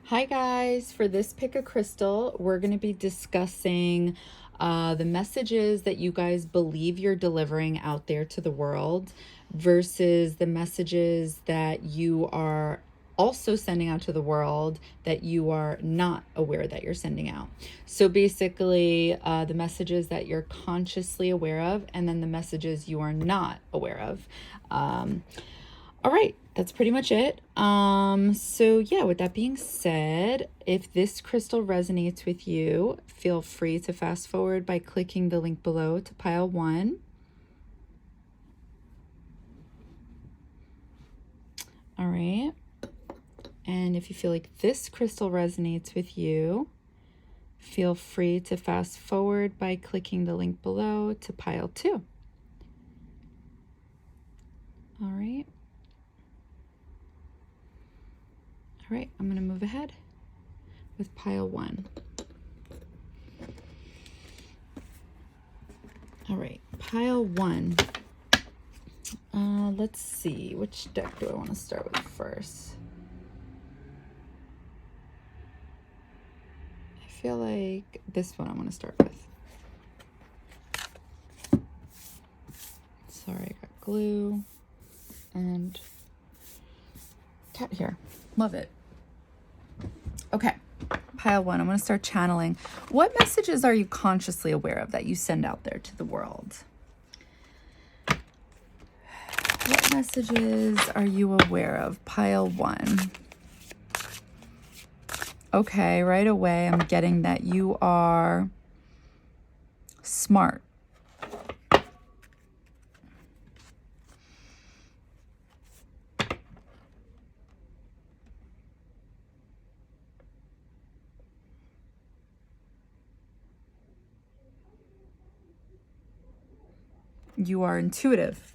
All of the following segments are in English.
Hi guys, for this PickACrystal, we're going to be discussing the messages that you guys believe you're delivering out there to the world versus the messages that you are also sending out to the world that you are not aware that you're sending out. So basically, the messages that you're consciously aware of, and then the messages you are not aware of. All right, that's pretty much it. So yeah, with that being said, if this crystal resonates with you, feel free to fast forward by clicking the link below to pile 1. All right. And if you feel like this crystal resonates with you, feel free to fast forward by clicking the link below to pile 2. All right. All right, I'm going to move ahead with pile 1. All right, pile 1. Let's see, which deck do I want to start with first? I feel like this one I want to start with. Sorry, I got glue and cat hair. Love it. Okay, pile 1. I'm going to start channeling. What messages are you consciously aware of that you send out there to the world? What messages are you aware of? Pile 1. Okay, right away I'm getting that you are smart. You are intuitive.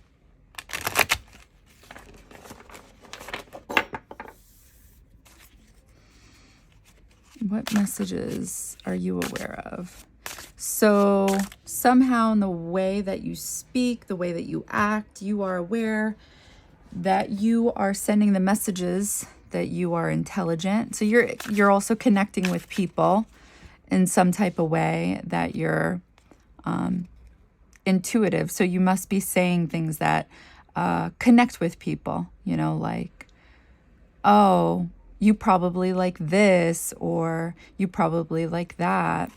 What messages are you aware of? So somehow in the way that you speak, the way that you act, you are aware that you are sending the messages that you are intelligent. So you're also connecting with people in some type of way, that you're intuitive. So you must be saying things that connect with people, you know, like, oh, you probably like this, or you probably like that.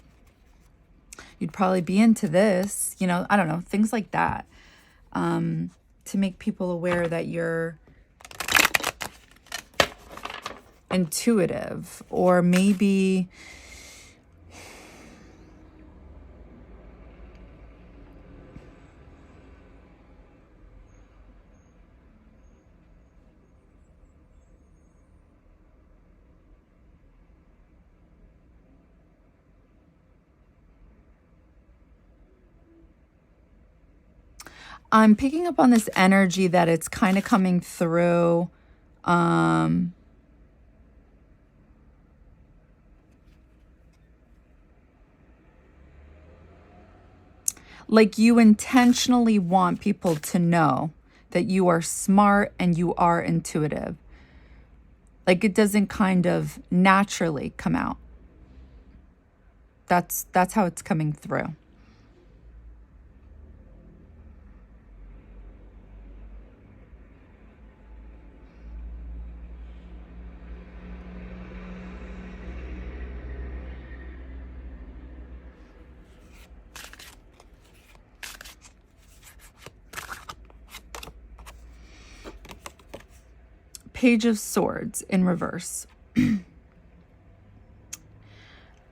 You'd probably be into this, you know, I don't know, things like that, to make people aware that you're intuitive. Or maybe I'm picking up on this energy that it's kind of coming through. Like you intentionally want people to know that you are smart and you are intuitive. Like it doesn't kind of naturally come out. That's how it's coming through. Page of Swords in reverse.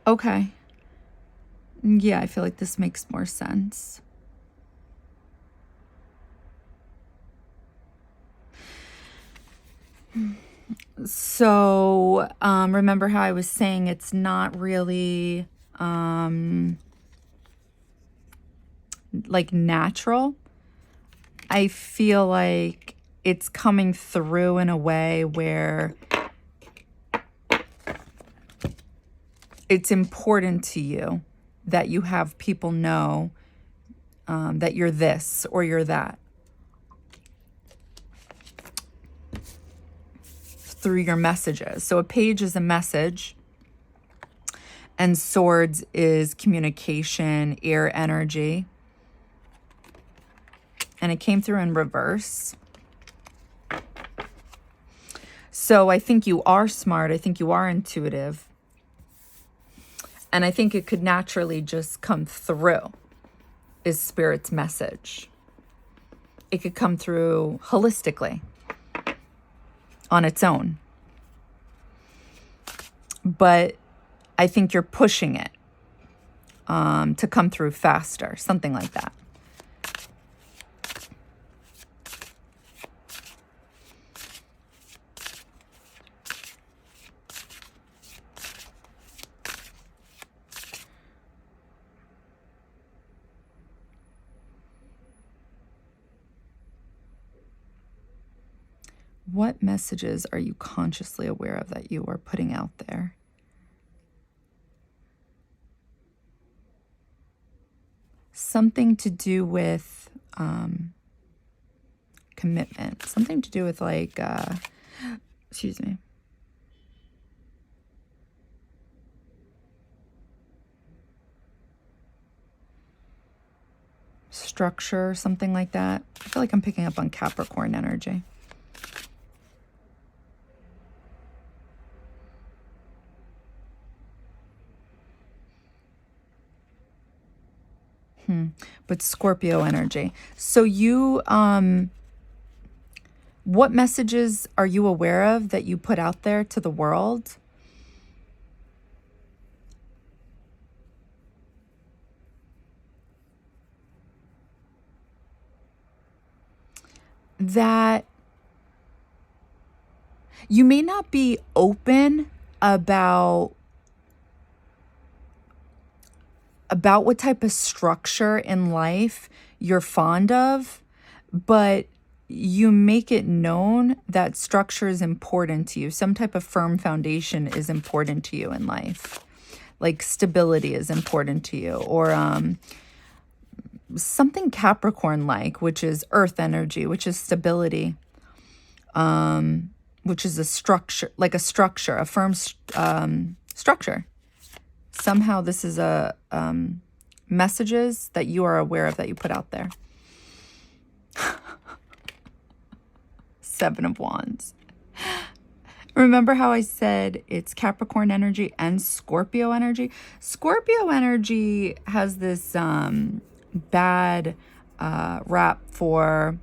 Okay. Yeah, I feel like this makes more sense. So, remember how I was saying it's not really like natural? I feel like it's coming through in a way where it's important to you that you have people know that you're this or you're that. through your messages. So a page is a message, and swords is communication, air energy. And it came through in reverse. So I think you are smart. I think you are intuitive. And I think it could naturally just come through, is Spirit's message. It could come through holistically on its own. But I think you're pushing it to come through faster, something like that. What messages are you consciously aware of that you are putting out there? Something to do with commitment. Something to do with like, excuse me. Structure, something like that. I feel like I'm picking up on Capricorn energy. But Scorpio energy. So you, what messages are you aware of that you put out there to the world? That you may not be open about what type of structure in life you're fond of, but you make it known that structure is important to you. Some type of firm foundation is important to you in life. Like stability is important to you, or something Capricorn-like, which is earth energy, which is stability, which is a structure, like a structure, a firm structure. Somehow this is a messages that you are aware of that you put out there. Seven of Wands. Remember how I said it's Capricorn energy and Scorpio energy? Scorpio energy has this bad rap for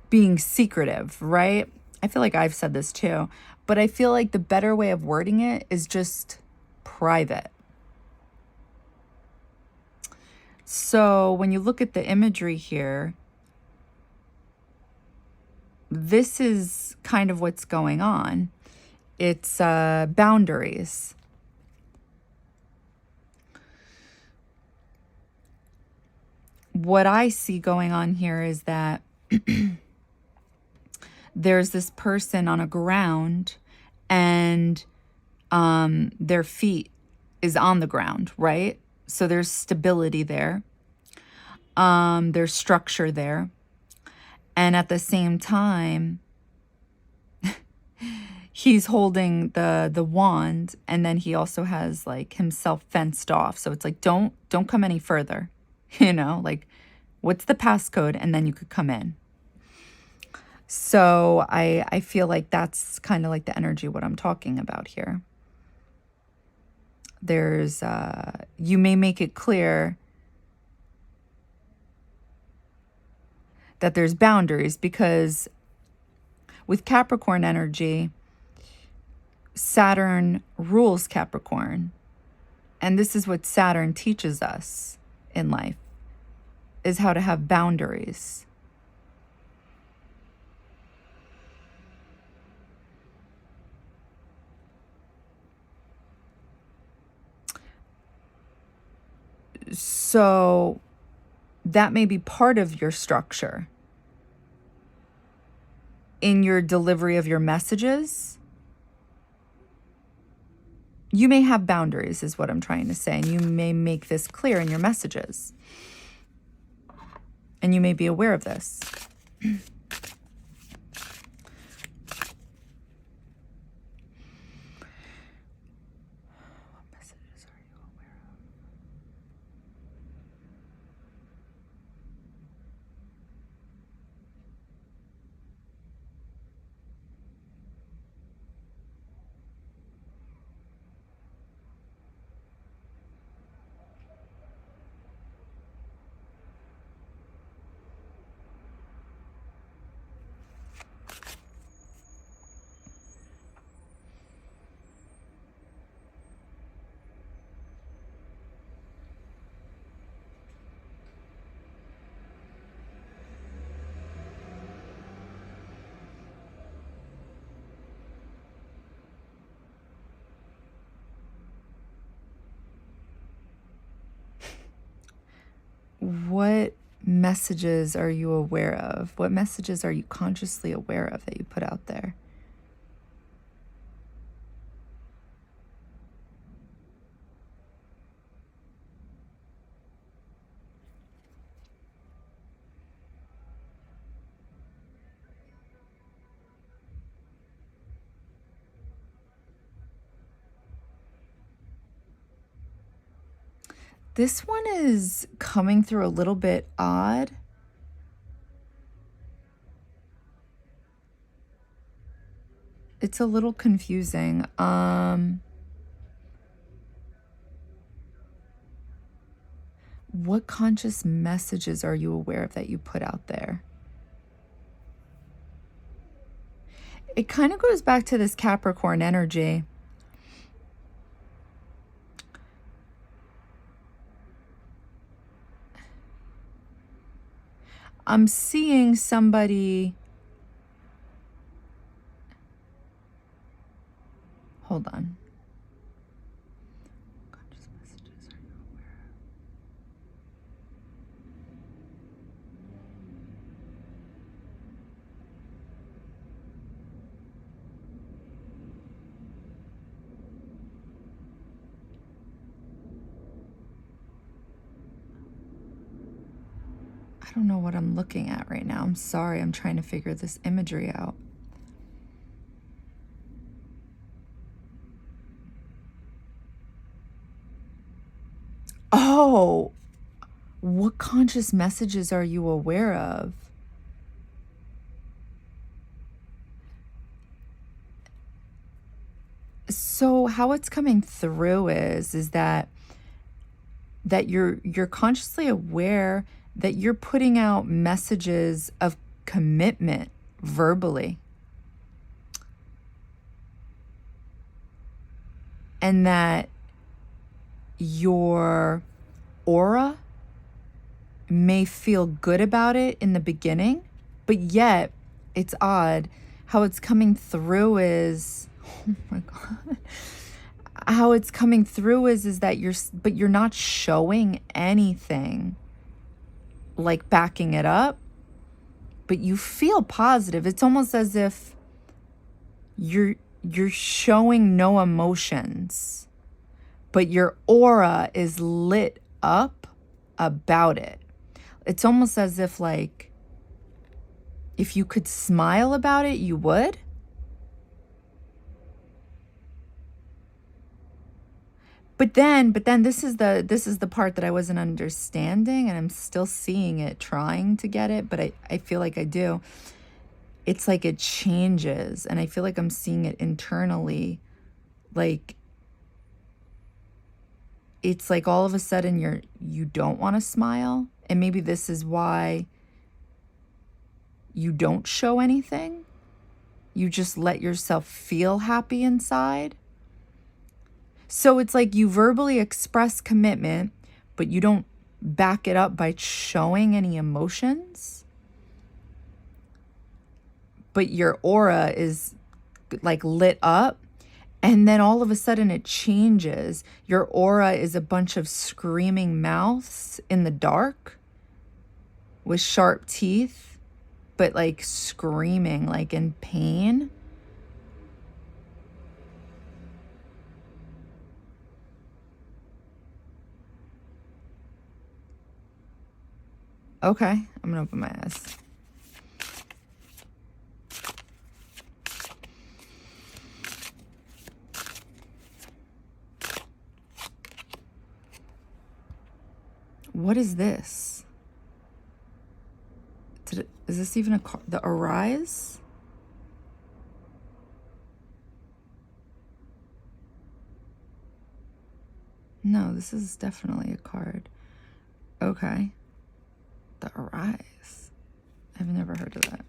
being secretive, right? I feel like I've said this too. But I feel like the better way of wording it is just private. So when you look at the imagery here, this is kind of what's going on. It's boundaries. What I see going on here is that there's this person on a ground and their feet is on the ground, right? So there's stability there. There's structure there. And at the same time, he's holding the wand, and then he also has like himself fenced off. So it's like, don't come any further, you know, like what's the passcode? And then you could come in. So I feel like that's kind of like the energy, what I'm talking about here. There's, you may make it clear that there's boundaries, because with Capricorn energy, Saturn rules Capricorn. And this is what Saturn teaches us in life, is how to have boundaries. So that may be part of your structure in your delivery of your messages. You may have boundaries, is what I'm trying to say. And you may make this clear in your messages. And you may be aware of this. what messages are you aware of? What messages are you consciously aware of that you put out there? This one is coming through a little bit odd. It's a little confusing. What conscious messages are you aware of that you put out there? It kind of goes back to this Capricorn energy. I'm seeing somebody. Hold on. Conscious messages are you aware of? I don't know what I'm looking at right now. I'm sorry. I'm trying to figure this imagery out. Oh, what conscious messages are you aware of? So how it's coming through is that you're consciously aware that you're putting out messages of commitment verbally. And that your aura may feel good about it in the beginning, but yet it's odd how it's coming through is, oh my God. How it's coming through is that you're not showing anything like backing it up, but you feel positive. It's almost as if you're showing no emotions, but your aura is lit up about it. It's almost as if, like, if you could smile about it, you would. But then this is the part that I wasn't understanding, and I'm still seeing it, trying to get it, but I feel like I do. It's like it changes, and I feel like I'm seeing it internally. Like, it's like all of a sudden you don't want to smile, and maybe this is why you don't show anything. You just let yourself feel happy inside. So it's like you verbally express commitment, but you don't back it up by showing any emotions. But your aura is like lit up, and then all of a sudden it changes. Your aura is a bunch of screaming mouths in the dark with sharp teeth, but like screaming, like in pain. Okay, I'm gonna open my eyes. What is this? Is this even the Arise? No, this is definitely a card. Okay. The Arise. I've never heard of that.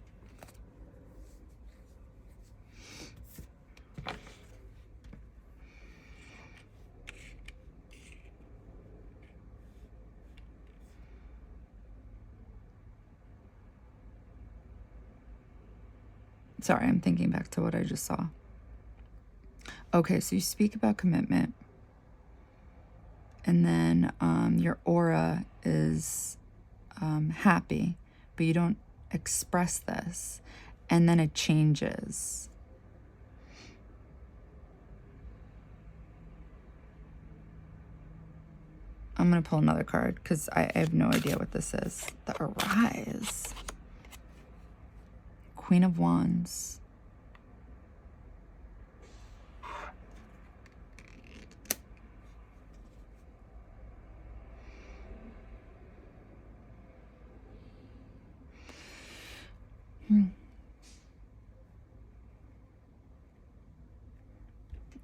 Sorry, I'm thinking back to what I just saw. Okay, so you speak about commitment. And then your aura is happy, but you don't express this, and then it changes. I'm going to pull another card because I have no idea what this is. The Arise. Queen of Wands.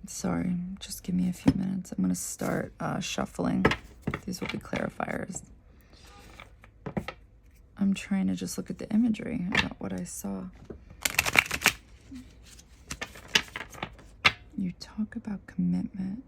Sorry, just give me a few minutes. I'm going to start shuffling. These will be clarifiers. I'm trying to just look at the imagery about what I saw. You talk about commitment.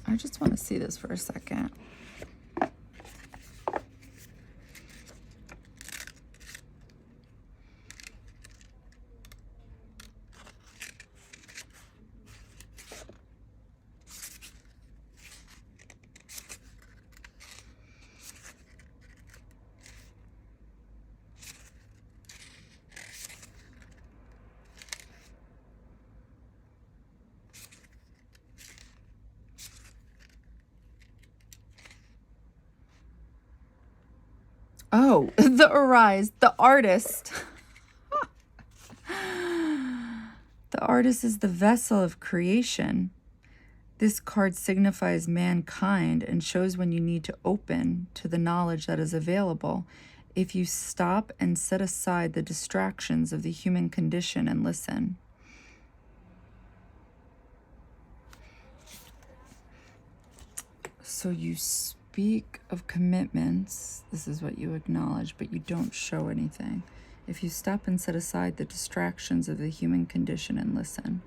I just want to see this for a second. Oh, the Arise, the artist. The artist is the vessel of creation. This card signifies mankind and shows when you need to open to the knowledge that is available if you stop and set aside the distractions of the human condition and listen. So you speak of commitments. This is what you acknowledge, but you don't show anything. If you stop and set aside the distractions of the human condition and listen.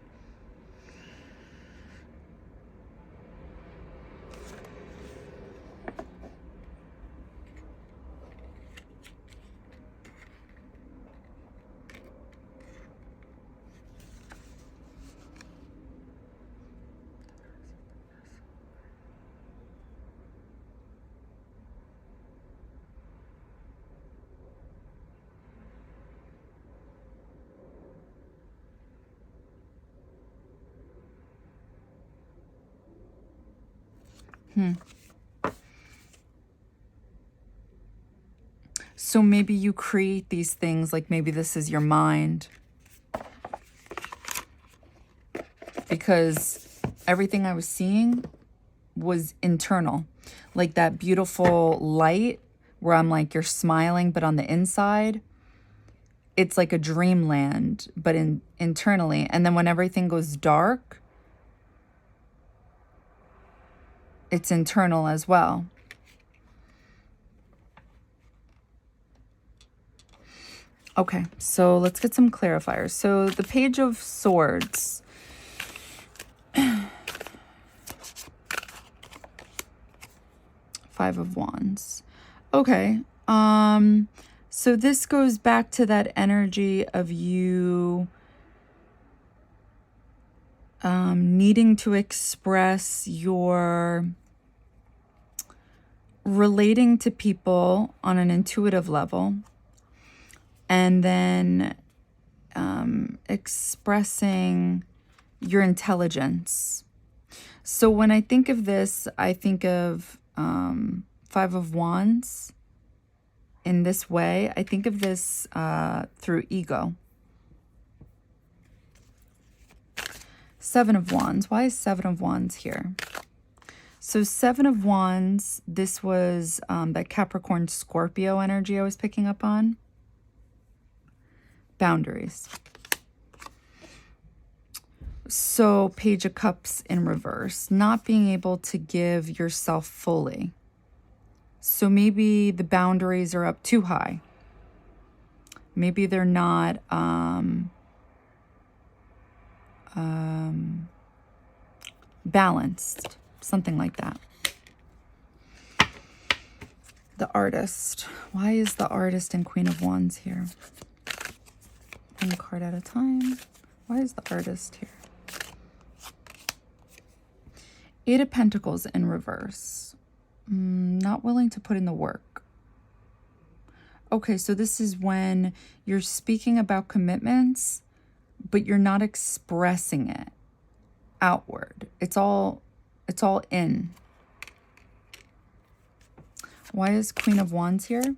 So maybe you create these things, like maybe this is your mind. Because everything I was seeing was internal. Like that beautiful light where I'm like, you're smiling, but on the inside, it's like a dreamland, but internally. And then when everything goes dark, it's internal as well. Okay, so let's get some clarifiers. So the Page of Swords. Five of Wands. Okay, so this goes back to that energy of you needing to express your relating to people on an intuitive level, and then expressing your intelligence. So when I think of this, I think of Five of Wands in this way. I think of this through ego. Seven of Wands. Why is Seven of Wands here? So Seven of Wands, this was that Capricorn Scorpio energy I was picking up on. Boundaries. So Page of Cups in reverse, not being able to give yourself fully. So maybe the boundaries are up too high. Maybe they're not balanced, something like that. The Artist. Why is the Artist and Queen of Wands here? One card at a time. Why is the Artist here? Eight of Pentacles in reverse. Not willing to put in the work. Okay, so this is when you're speaking about commitments, but you're not expressing it outward. It's all in. Why is Queen of Wands here?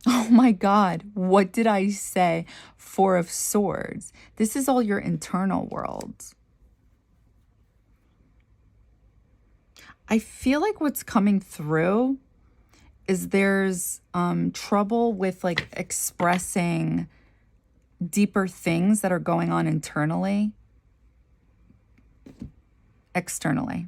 Oh my God, what did I say? Four of Swords. This is all your internal world. I feel like what's coming through is there's trouble with like expressing deeper things that are going on internally, externally.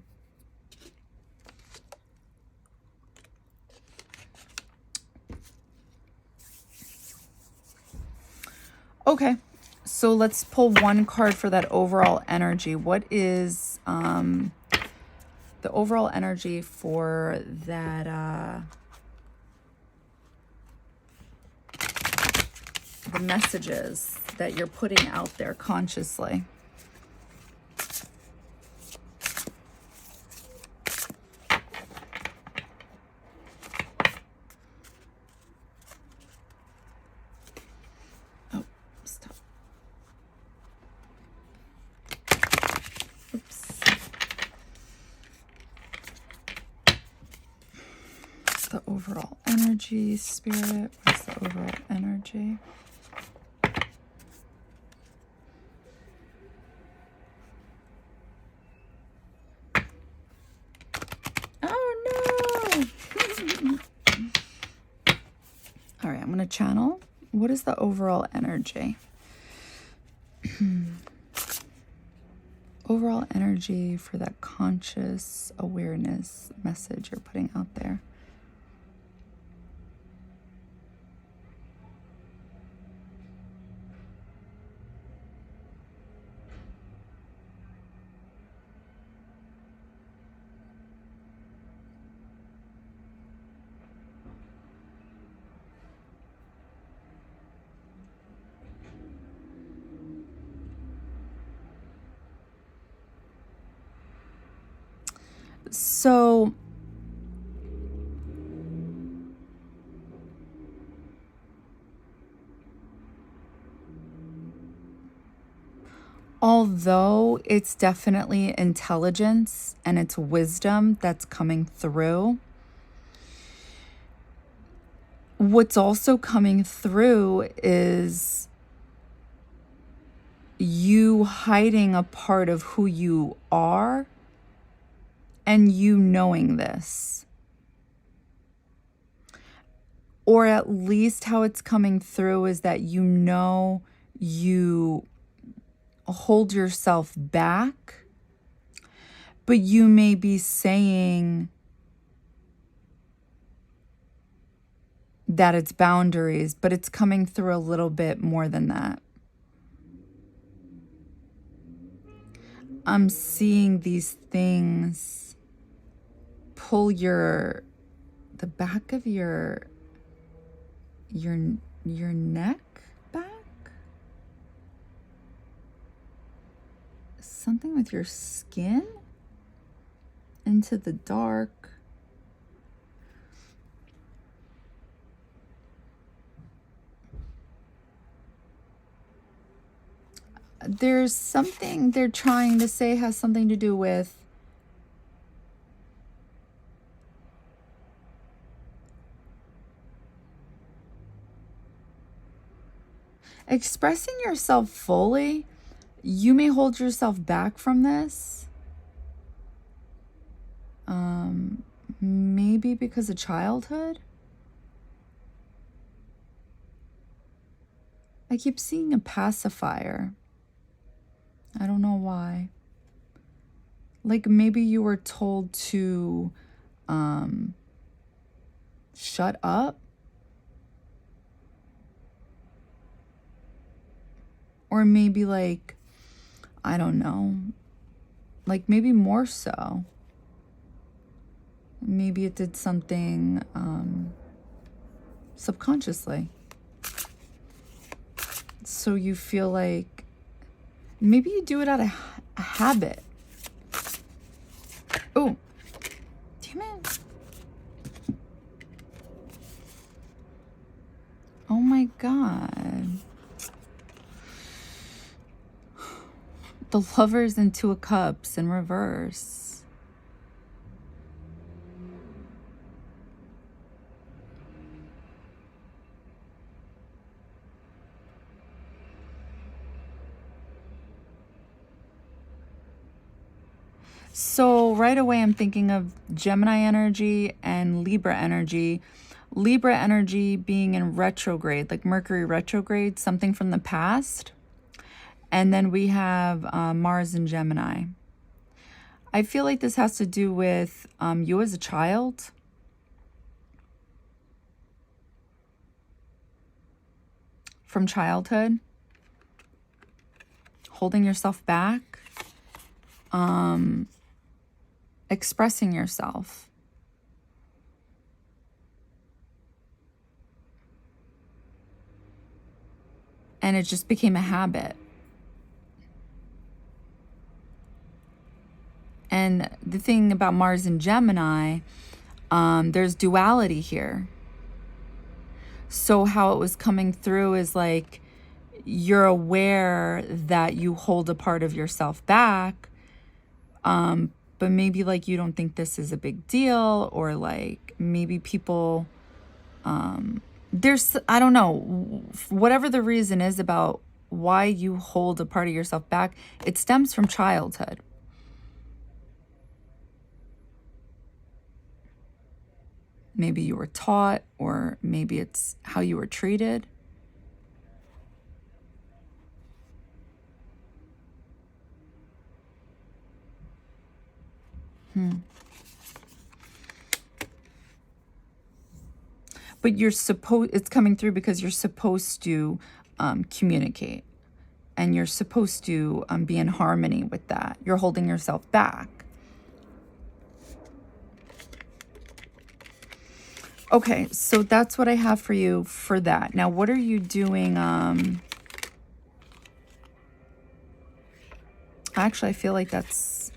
Okay, so let's pull one card for that overall energy. What is the overall energy for that, the messages that you're putting out there consciously? Oh, stop. Oops. What's the overall energy, Spirit? What's the overall energy? All right, I'm going to channel. What is the overall energy? Overall energy for that conscious awareness message you're putting out there. So although it's definitely intelligence and it's wisdom that's coming through, what's also coming through is you hiding a part of who you are and you knowing this. Or at least how it's coming through is that you know you hold yourself back, but you may be saying that it's boundaries, but it's coming through a little bit more than that. I'm seeing these things pull the back of your neck back. Something with your skin into the dark. There's something they're trying to say has something to do with expressing yourself fully. You may hold yourself back from this. Maybe because of childhood. I keep seeing a pacifier. I don't know why. Like maybe you were told to shut up. Or maybe like, I don't know, like maybe more so. Maybe it did something subconsciously. So you feel like maybe you do it out of a habit. Oh, damn it. Oh my God. The Lovers and Two of Cups in reverse. So right away I'm thinking of Gemini energy and Libra energy. Libra energy being in retrograde, like Mercury retrograde, something from the past. And then we have Mars and Gemini. I feel like this has to do with you as a child. From childhood. Holding yourself back. Expressing yourself. And it just became a habit. And the thing about Mars and Gemini, there's duality here. So how it was coming through is like you're aware that you hold a part of yourself back, but maybe like you don't think this is a big deal, or like maybe people, there's, I don't know, whatever the reason is about why you hold a part of yourself back, it stems from childhood. Maybe you were taught, or maybe it's how you were treated. But it's coming through because you're supposed to communicate, and you're supposed to be in harmony with that. You're holding yourself back. Okay, so that's what I have for you for that. Now, what are you doing? Actually, I feel like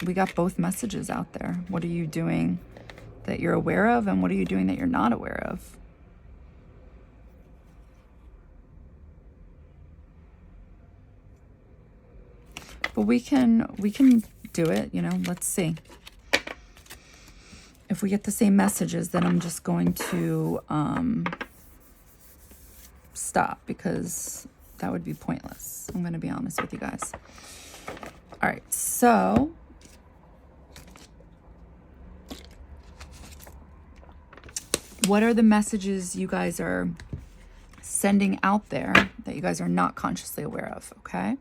we got both messages out there. What are you doing that you're aware of, and what are you doing that you're not aware of? But we can do it, you know, let's see. If we get the same messages, then I'm just going to stop, because that would be pointless. I'm going to be honest with you guys. All right, so what are the messages you guys are sending out there that you guys are not consciously aware of? Okay,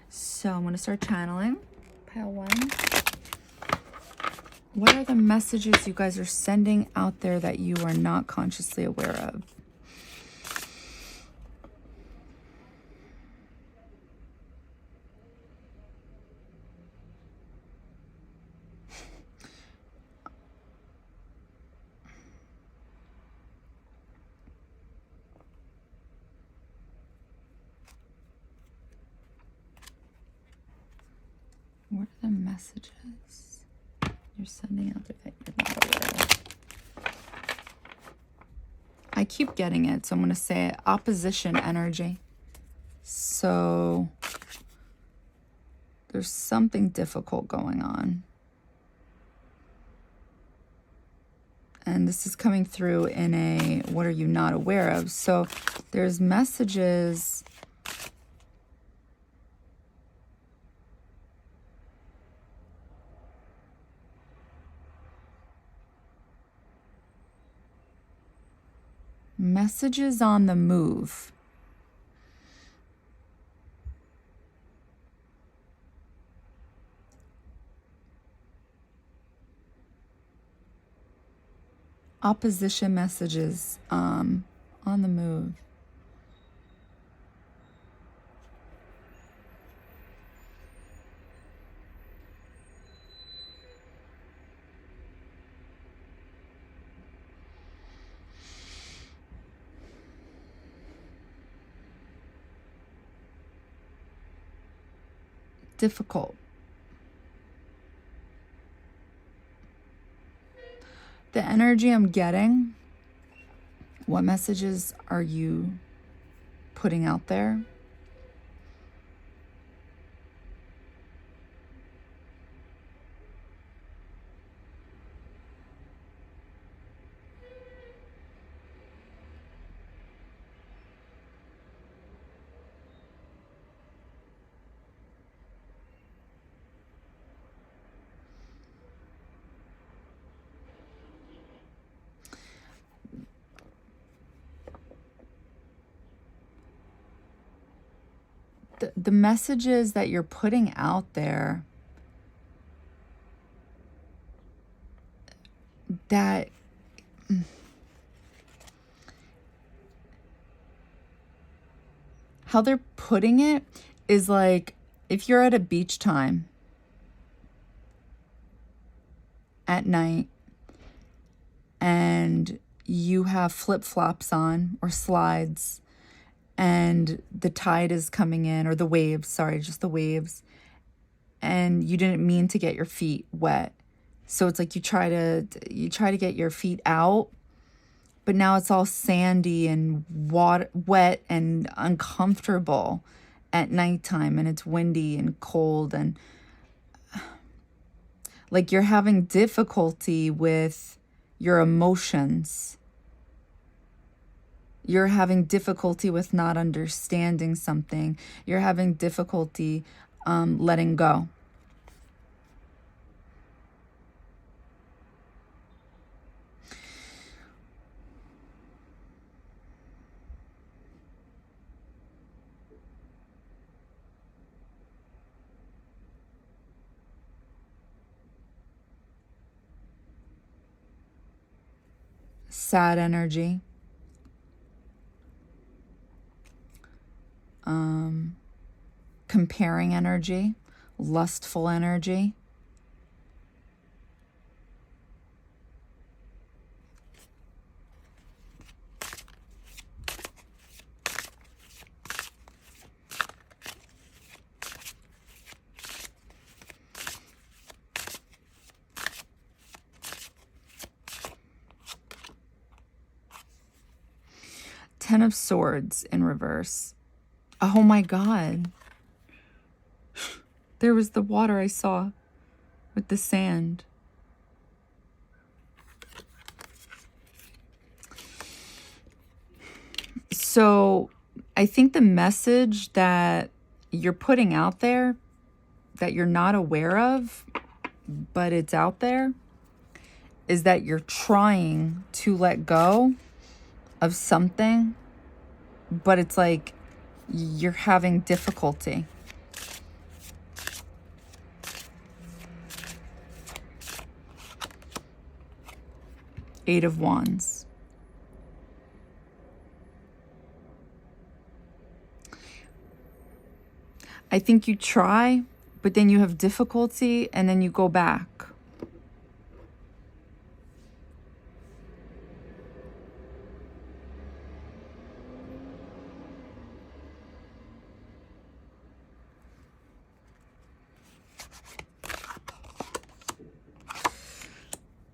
so I'm going to start channeling. Pile 1. What are the messages you guys are sending out there that you are not consciously aware of? What are the messages you're sending out there that you're not aware of? I keep getting it, so I'm going to say it. Opposition energy. So there's something difficult going on. And this is coming through in a, what are you not aware of? So there's messages. Messages on the move. opposition messages on the move. Difficult. The energy I'm getting, what messages are you putting out there? The messages that you're putting out there, that how they're putting it is like, if you're at a beach time at night and you have flip-flops on or slides and the tide is coming in, or the waves, sorry, just the waves, and you didn't mean to get your feet wet. So it's like you try to get your feet out, but now it's all sandy and wet and uncomfortable at nighttime, and it's windy and cold, and like you're having difficulty with your emotions. You're having difficulty with not understanding something. You're having difficulty letting go. Sad energy. Comparing energy, lustful energy. Ten of Swords in reverse. Oh my God. There was the water I saw with the sand. So I think the message that you're putting out there that you're not aware of, but it's out there, is that you're trying to let go of something, but it's like you're having difficulty. Eight of Wands. I think you try, but then you have difficulty, and then you go back.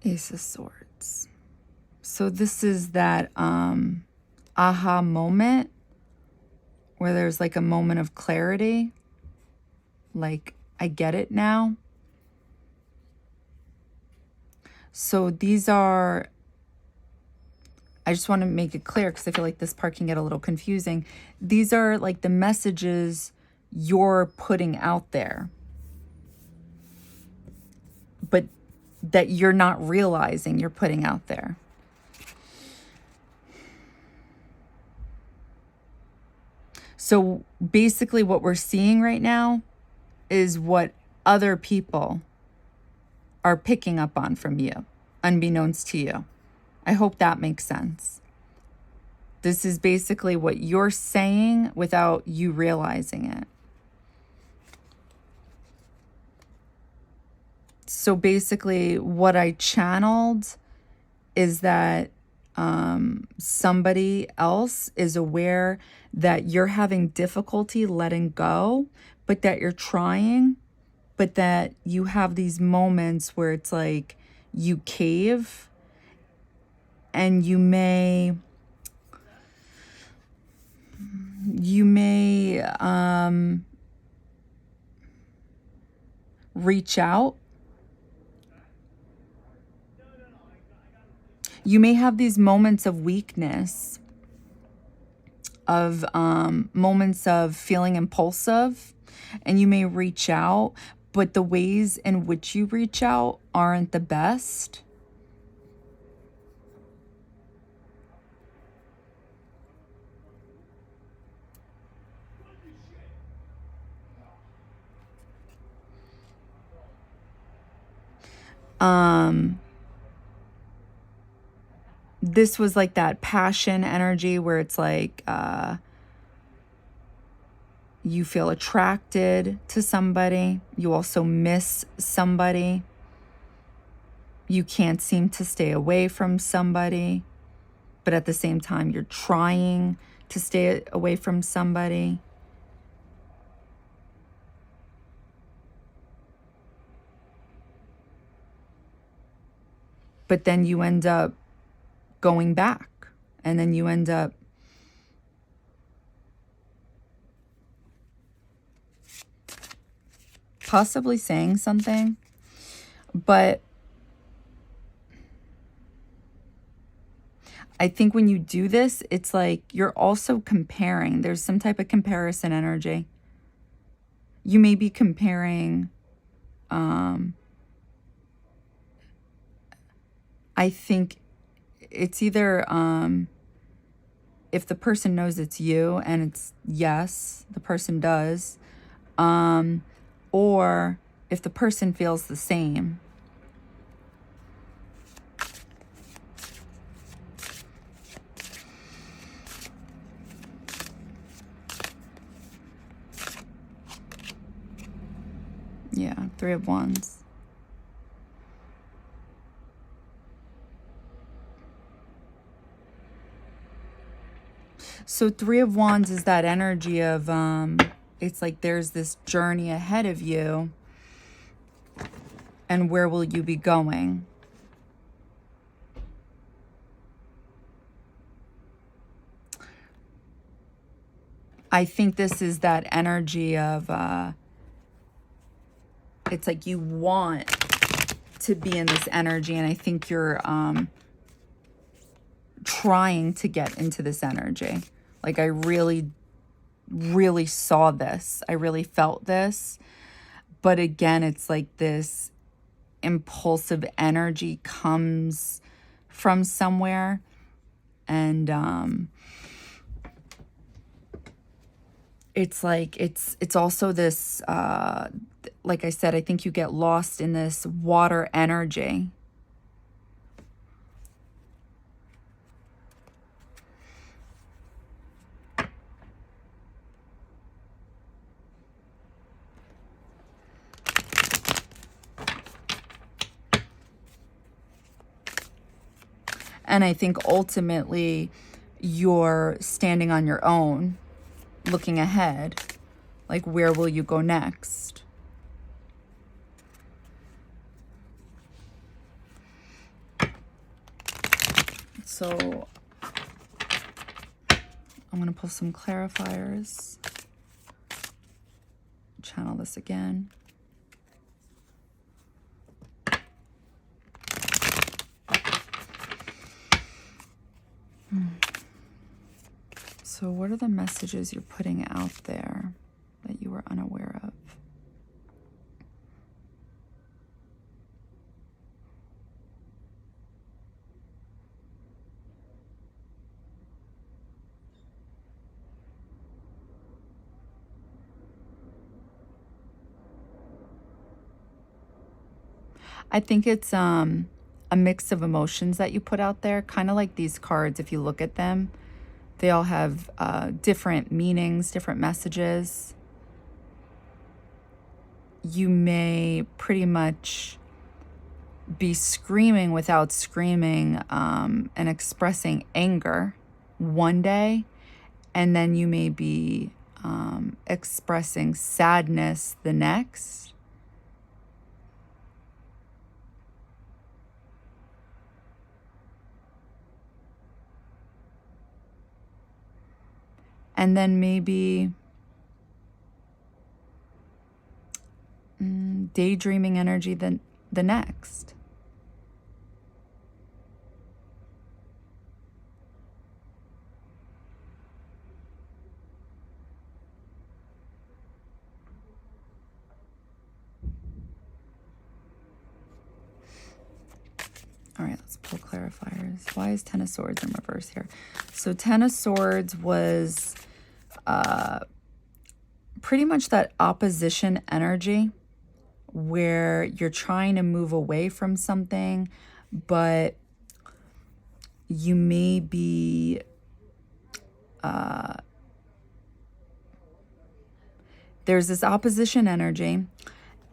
Ace of Swords. So this is that aha moment where there's like a moment of clarity. Like, I get it now. So these are, I just want to make it clear because I feel like this part can get a little confusing. These are like the messages you're putting out there, but that you're not realizing you're putting out there. So basically what we're seeing right now is what other people are picking up on from you, unbeknownst to you. I hope that makes sense. This is basically what you're saying without you realizing it. So basically what I channeled is that somebody else is aware that you're having difficulty letting go, but that you're trying, but that you have these moments where it's like you cave, and you may reach out. You may have these moments of weakness, of moments of feeling impulsive, and you may reach out, but the ways in which you reach out aren't the best. This was like that passion energy where it's like you feel attracted to somebody. You also miss somebody. You can't seem to stay away from somebody, but at the same time, you're trying to stay away from somebody. But then you end up going back, and then you end up possibly saying something, but I think when you do this, it's like you're also comparing. There's some type of comparison energy. You may be comparing, I think it's either if the person knows it's you, and it's yes, the person does, or if the person feels the same. Yeah, 3 of Wands. So 3 of Wands is that energy of, it's like there's this journey ahead of you, and where will you be going? I think this is that energy of, it's like you want to be in this energy, and I think you're trying to get into this energy. Like I really, really saw this. I really felt this. But again, it's like this impulsive energy comes from somewhere, and it's like it's also this like I said, I think you get lost in this water energy. And I think ultimately you're standing on your own, looking ahead. Like, where will you go next? So I'm going to pull some clarifiers. Channel this again. So what are the messages you're putting out there that you were unaware of? I think it's a mix of emotions that you put out there, kind of like these cards. If you look at them, they all have different meanings, different messages. You may pretty much be screaming without screaming and expressing anger one day, and then you may be expressing sadness the next. And then maybe daydreaming energy the next. All right, let's pull clarifiers. Why is Ten of Swords in reverse here? So Ten of Swords was pretty much that opposition energy where you're trying to move away from something, but you may be there's this opposition energy,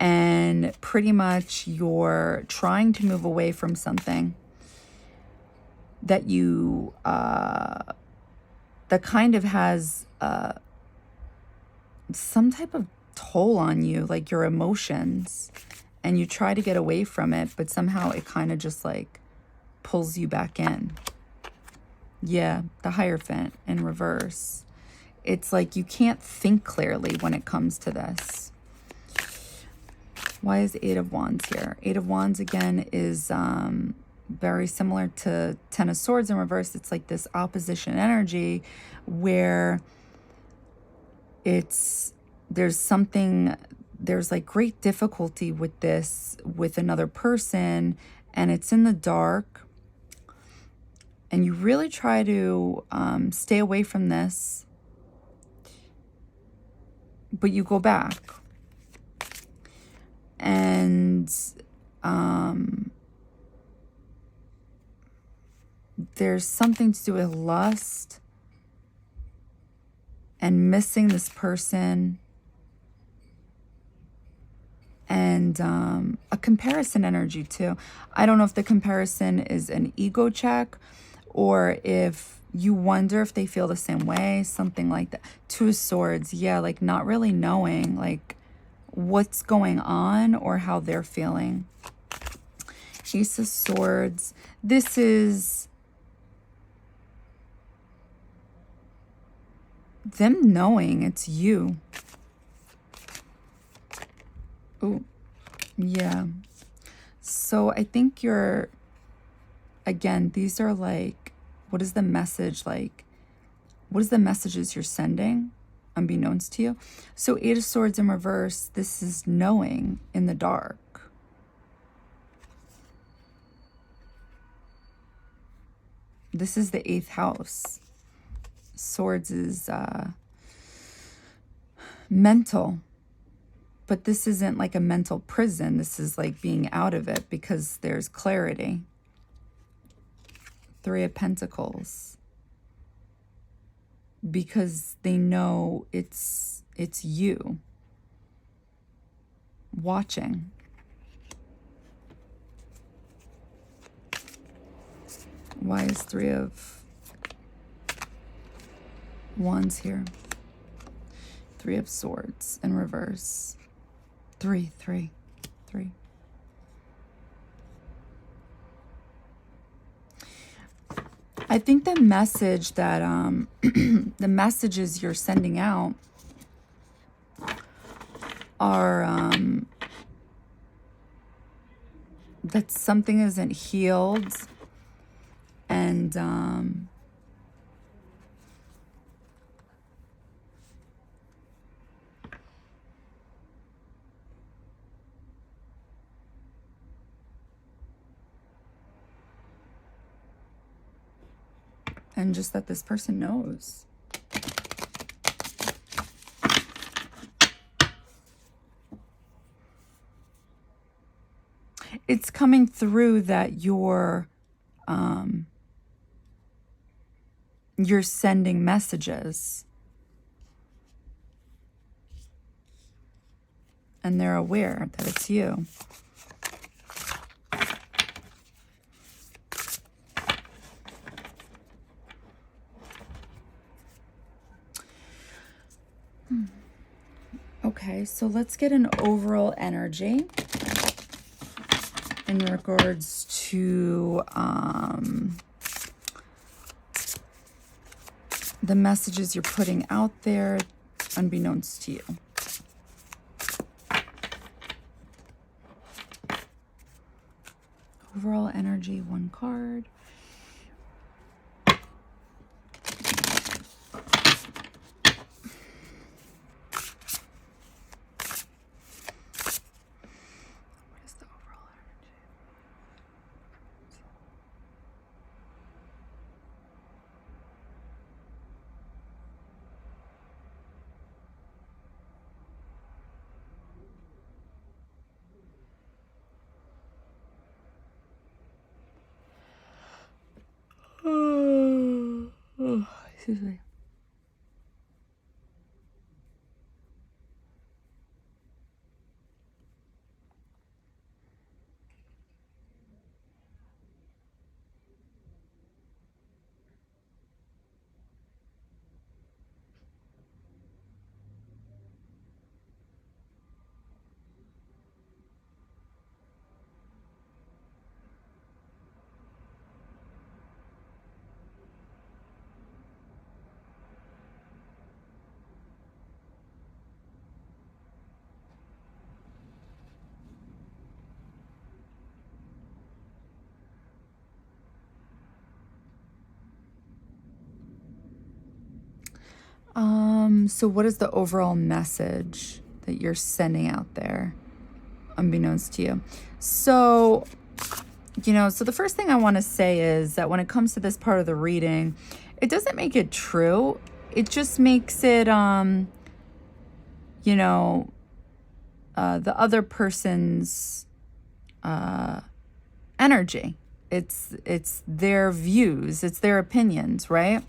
and pretty much you're trying to move away from something that you that kind of has some type of toll on you, like your emotions, and you try to get away from it, but somehow it kind of just like pulls you back in. Yeah, the Hierophant in reverse. It's like you can't think clearly when it comes to this. Why is Eight of Wands here? Eight of Wands, again, is very similar to Ten of Swords in reverse. It's like this opposition energy where there's like great difficulty with this with another person, and it's in the dark, and you really try to stay away from this, but you go back. And there's something to do with lust and missing this person, and a comparison energy too. I don't know if the comparison is an ego check or if you wonder if they feel the same way, something like that. Two of Swords, yeah, like not really knowing like what's going on or how they're feeling. Ace of Swords, this is them knowing it's you. Oh, yeah. So I think you're, again, these are like, what is the message like? What is the messages you're sending unbeknownst to you? So Eight of Swords in reverse, this is knowing in the dark. This is the 8th house. Swords is mental. But this isn't like a mental prison. This is like being out of it because there's clarity. Three of Pentacles. Because they know it's you watching. Why is Three of Wands here? Three of Swords in reverse. Three. I think the message that, the messages you're sending out are that something isn't healed, and just that this person knows. it's coming through that you're sending messages. And they're aware that it's you. Okay, so let's get an overall energy in regards to the messages you're putting out there unbeknownst to you. Overall energy, one card. Excuse me. So what is the overall message that you're sending out there, unbeknownst to you? So, so the first thing I want to say is that when it comes to this part of the reading, it doesn't make it true. It just makes it, the other person's energy. It's their views, it's their opinions, right?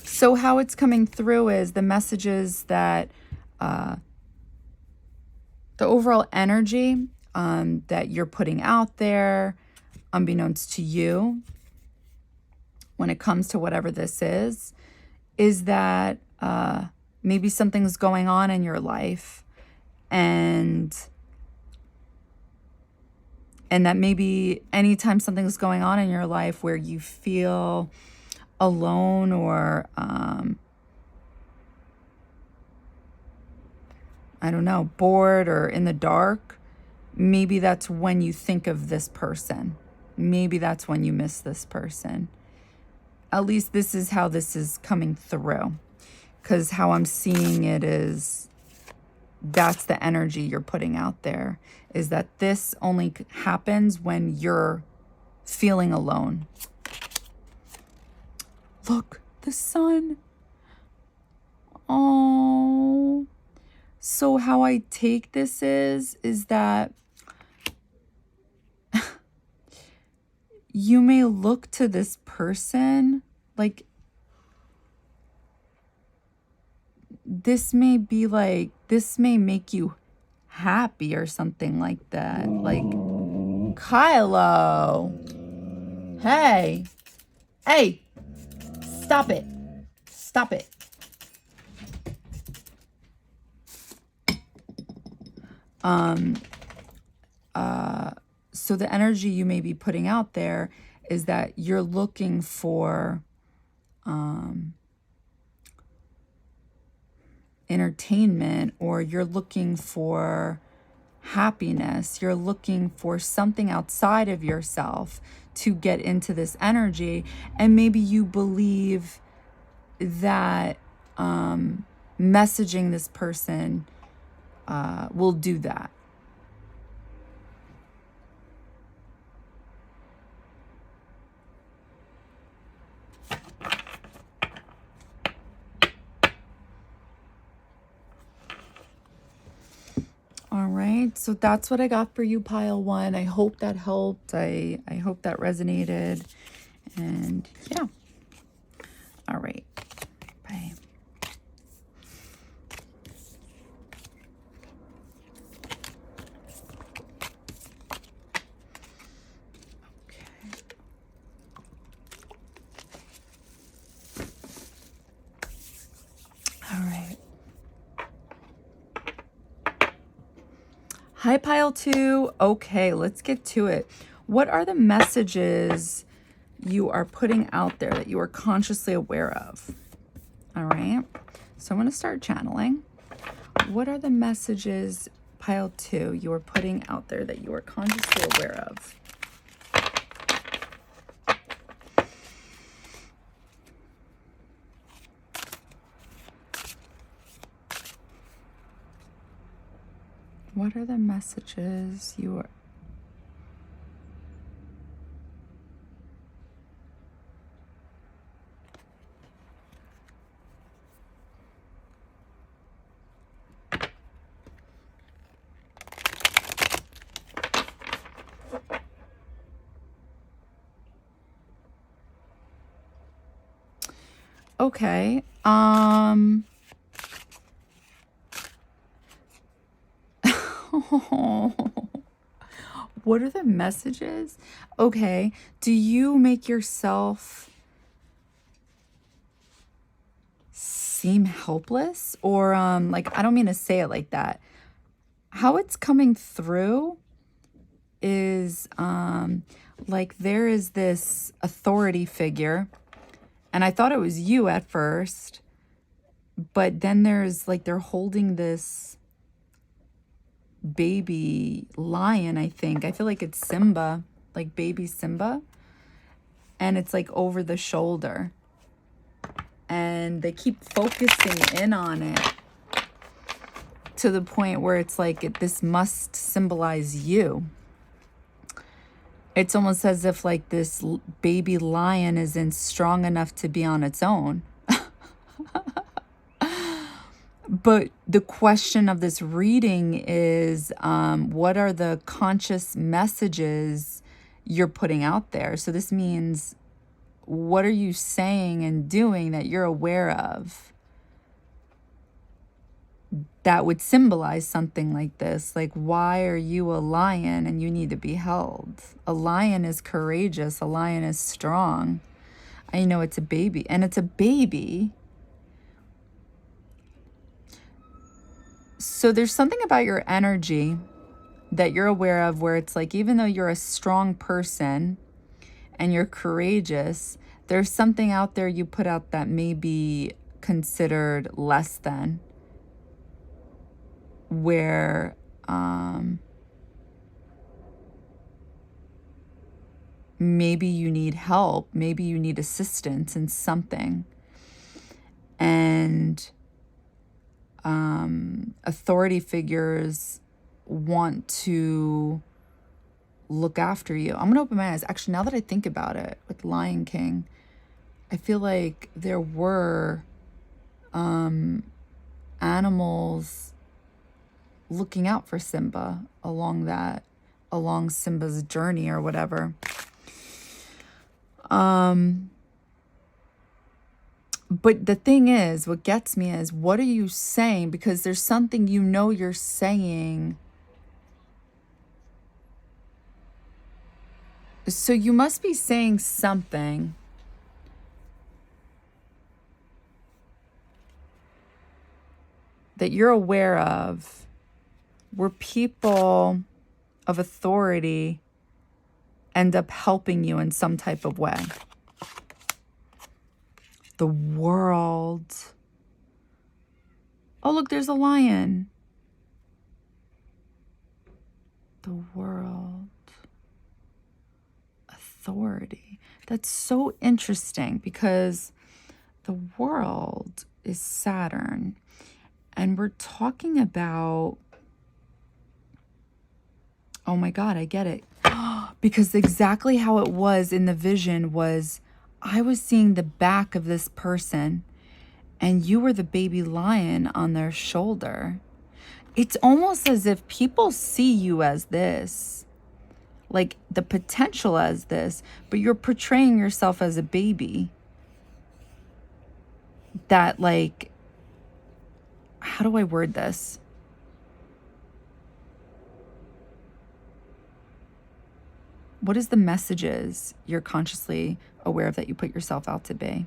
So how it's coming through is the messages that the overall energy that you're putting out there, unbeknownst to you, when it comes to whatever this is that maybe something's going on in your life, and that maybe anytime something's going on in your life where you feel alone or I don't know, bored or in the dark, maybe that's when you think of this person. Maybe that's when you miss this person. At least this is how this is coming through, because how I'm seeing it is that's the energy you're putting out there, is that this only happens when you're feeling alone. Look, the sun. Oh. So how I take this is that you may look to this person like this may make you happy or something like that. Like, Kylo. Hey. Hey. Stop it. Stop it. So the energy you may be putting out there is that you're looking for entertainment, or you're looking for happiness. You're looking for something outside of yourself to get into this energy. And maybe you believe that messaging this person will do that. All right. right, so that's what I got for you, pile one. I hope that helped. I hope that resonated. And yeah. All right. Bye. All right. Hi, pile two. Okay, let's get to it. What are the messages you are putting out there that you are consciously aware of? All right. So I'm going to start channeling. What are the messages, pile two, you are putting out there that you are consciously aware of? What are the messages you are... Okay. What are the messages? Okay. Do you make yourself seem helpless? Or like, I don't mean to say it like that. How it's coming through is like there is this authority figure, and I thought it was you at first, but then there's like they're holding this baby lion, I think. I feel like it's Simba, like baby Simba, and it's like over the shoulder, and they keep focusing in on it to the point where it's like this must symbolize you. It's almost as if like this baby lion isn't strong enough to be on its own. But the question of this reading is, what are the conscious messages you're putting out there? So this means, what are you saying and doing that you're aware of that would symbolize something like this? Like, why are you a lion and you need to be held? A lion is courageous. A lion is strong. I know it's a baby, and it's a baby. So there's something about your energy that you're aware of where it's like, even though you're a strong person and you're courageous, there's something out there you put out that may be considered less than, where maybe you need help, maybe you need assistance in something, and authority figures want to look after you. I'm gonna open my eyes. Actually, now that I think about it, with Lion King, I feel like there were animals looking out for Simba along Simba's journey or whatever. But the thing is, what gets me is, what are you saying? Because there's something you know you're saying. So you must be saying something that you're aware of where people of authority end up helping you in some type of way. The world. Oh, look, there's a lion. The world. Authority. That's so interesting, because the world is Saturn. And we're talking about, oh my God, I get it. Because exactly how it was in the vision was, I was seeing the back of this person, and you were the baby lion on their shoulder. it's almost as if people see you as this, like the potential as this, but you're portraying yourself as a baby that, like, how do I word this? What is the messages you're consciously aware of that you put yourself out to be?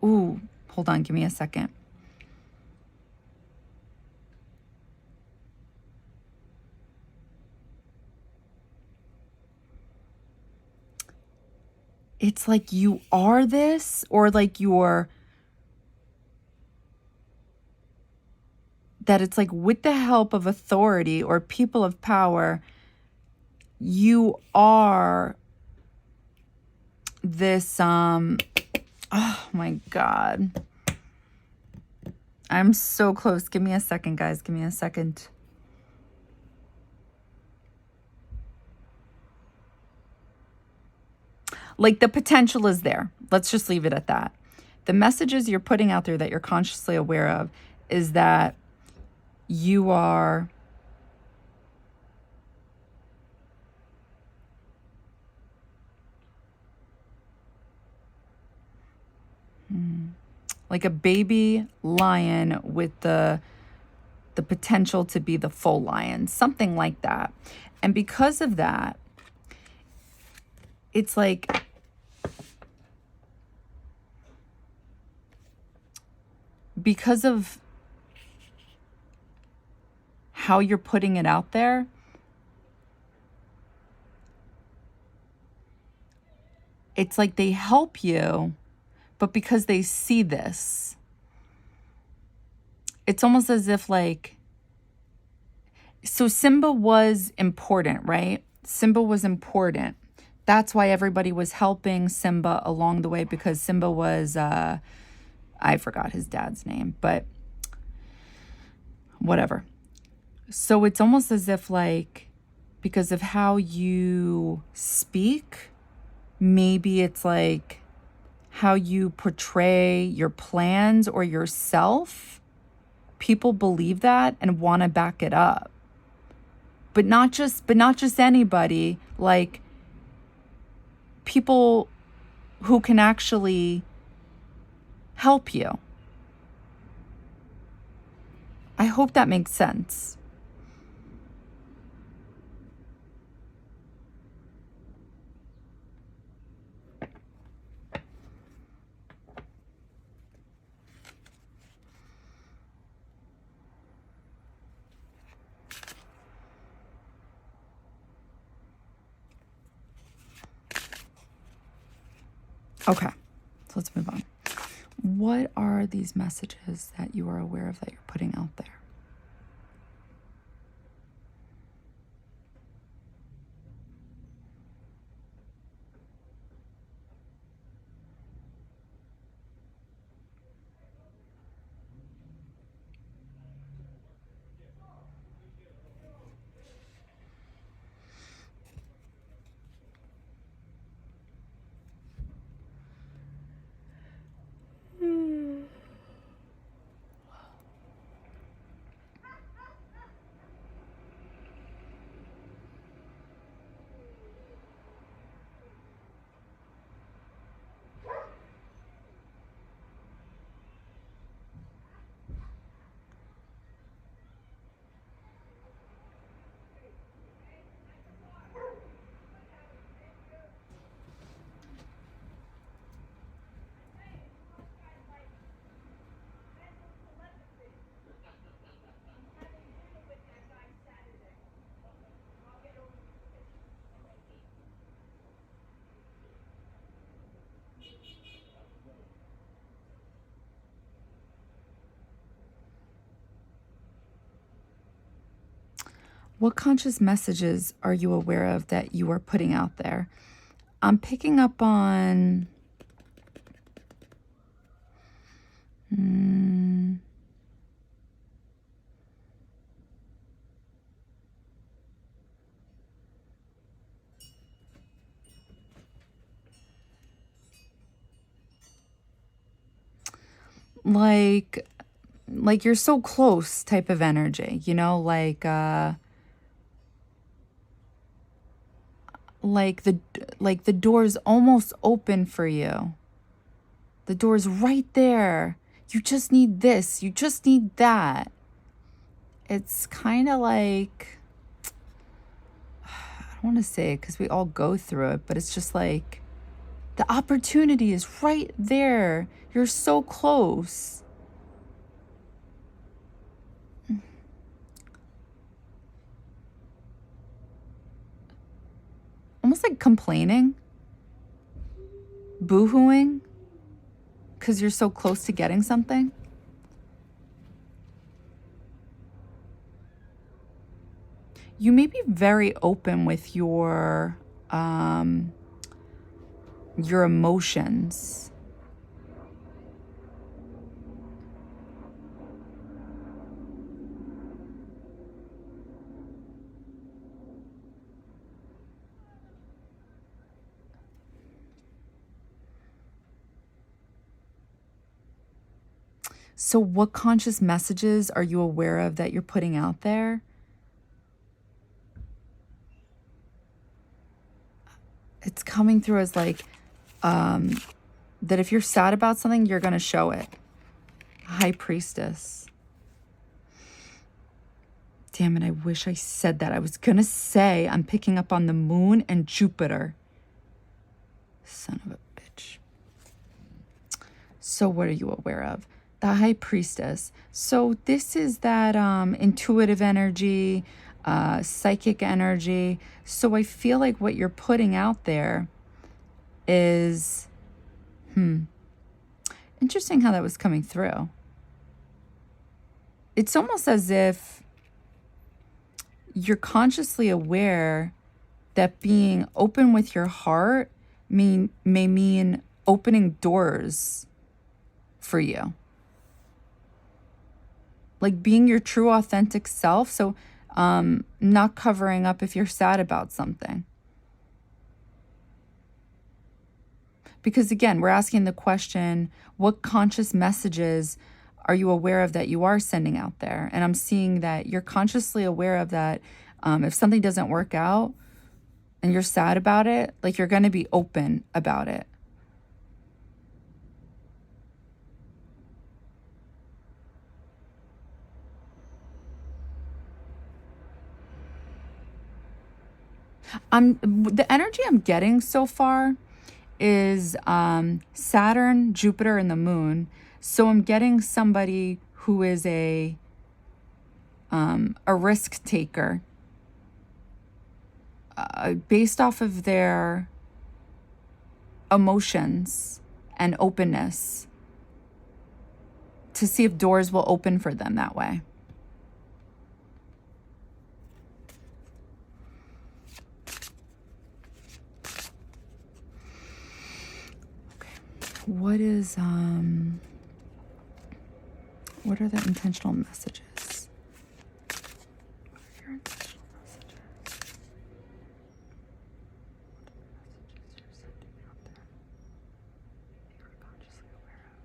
Ooh, hold on, give me a second. It's like you are this, or like you're, that it's like with the help of authority or people of power, you are this, oh my God. I'm so close. Give me a second, guys. Give me a second. Like the potential is there. Let's just leave it at that. The messages you're putting out there that you're consciously aware of is that you are like a baby lion with the potential to be the full lion, something like that. And because of that, it's like because of how you're putting it out there, it's like they help you, but because they see this, it's almost as if like, so Simba was important, right? Simba was important. That's why everybody was helping Simba along the way, because Simba was, I forgot his dad's name, but whatever. So it's almost as if like, because of how you speak, maybe it's like how you portray your plans or yourself, people believe that and want to back it up. But not just anybody, like people who can actually help you. I hope that makes sense. Okay, so let's move on. What are these messages that you are aware of that you're putting out there? What conscious messages are you aware of that you are putting out there? I'm picking up on like you're so close type of energy, you know, like the door's almost open for you. The door's right there. You just need this. You just need that. It's kind of like, I don't want to say it because we all go through it, but it's just like the opportunity is right there. You're so close. Almost like complaining, boo-hooing, because you're so close to getting something. You may be very open with your emotions. So what conscious messages are you aware of that you're putting out there? It's coming through as like that if you're sad about something, you're going to show it. High Priestess. Damn it, I wish I said that. I was going to say I'm picking up on the moon and Jupiter. Son of a bitch. So what are you aware of? The High Priestess. So this is that intuitive energy, psychic energy. So I feel like what you're putting out there is, interesting how that was coming through. It's almost as if you're consciously aware that being open with your heart may mean opening doors for you. Like being your true authentic self. So not covering up if you're sad about something. Because again, we're asking the question, what conscious messages are you aware of that you are sending out there? And I'm seeing that you're consciously aware of that. If something doesn't work out and you're sad about it, like you're going to be open about it. The energy I'm getting so far is Saturn, Jupiter, and the moon. So I'm getting somebody who is a risk taker based off of their emotions and openness to see if doors will open for them that way. What are the intentional messages? What are your intentional messages? What are the messages you're sending out there? You are consciously aware of.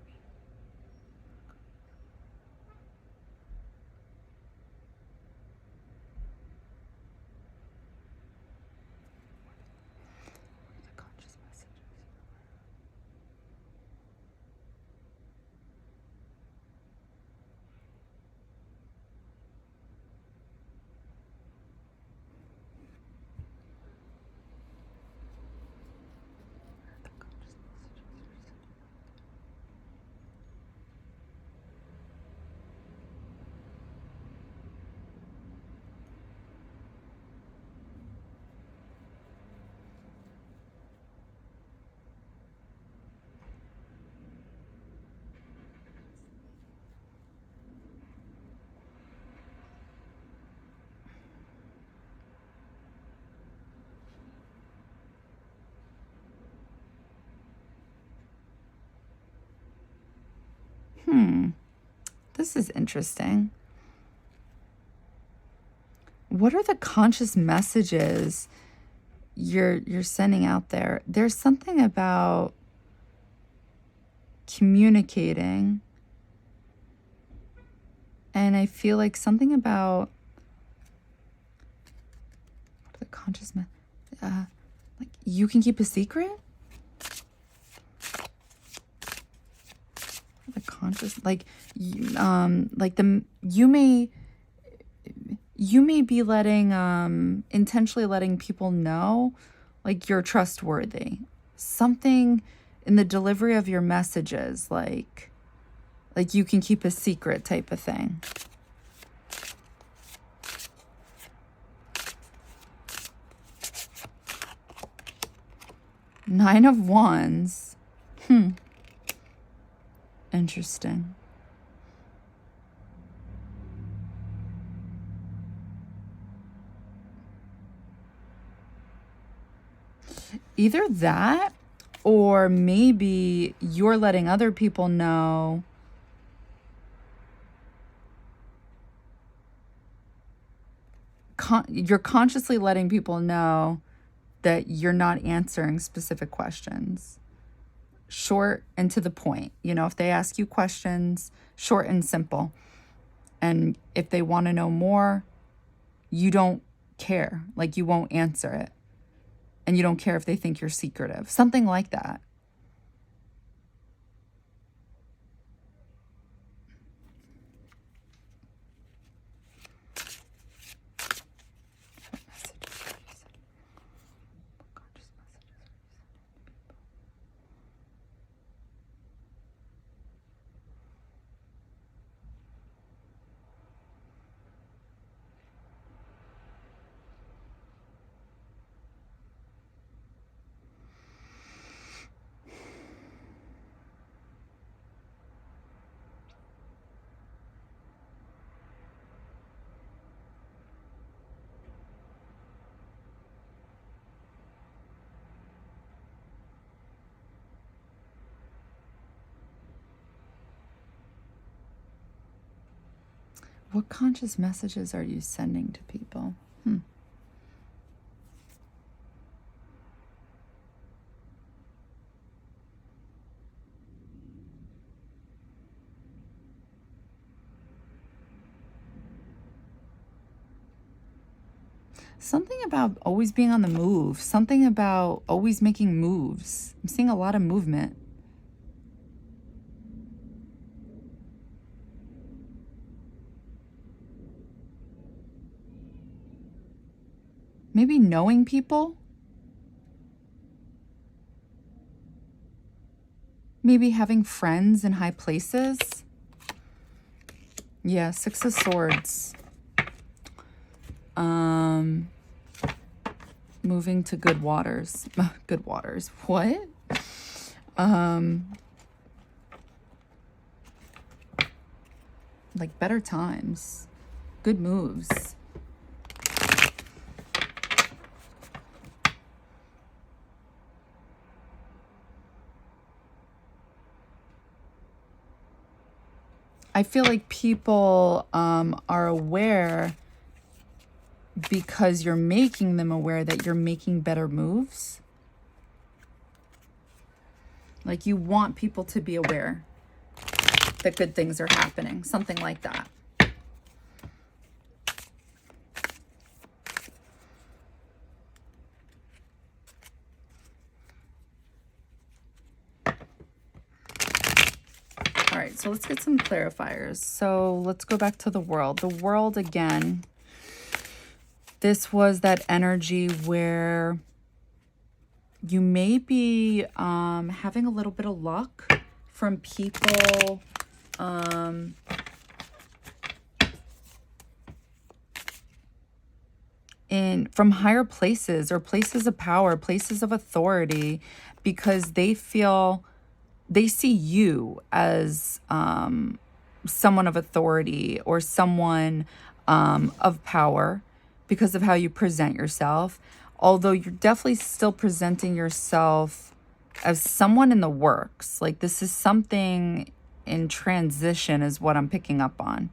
What are the conscious messages you're aware of? This is interesting. What are the conscious messages you're sending out there? There's something about communicating And I feel like something about the conscious, like you can keep a secret. The conscious, like you may be letting intentionally letting people know like you're trustworthy. Something in the delivery of your messages, like you can keep a secret type of thing. Nine of Wands. Interesting. Either that, or maybe you're letting other people know you're consciously letting people know that you're not answering specific questions. Short and to the point. You know, if they ask you questions, short and simple. And if they want to know more, you don't care. Like you won't answer it. And you don't care if they think you're secretive. Something like that. What conscious messages are you sending to people? Something about always being on the move. Something about always making moves. I'm seeing a lot of movement. Maybe knowing people. Maybe having friends in high places. Yeah, Six of Swords. Moving to good waters. Good waters. What? Like better times. Good moves. I feel like people are aware because you're making them aware that you're making better moves. Like you want people to be aware that good things are happening. Something like that. All right, so let's get some clarifiers. So let's go back to the world. The world again. This was that energy where you may be having a little bit of luck from people from higher places or places of power, places of authority, because they see you as someone of authority or someone of power because of how you present yourself. Although you're definitely still presenting yourself as someone in the works. Like this is something in transition is what I'm picking up on.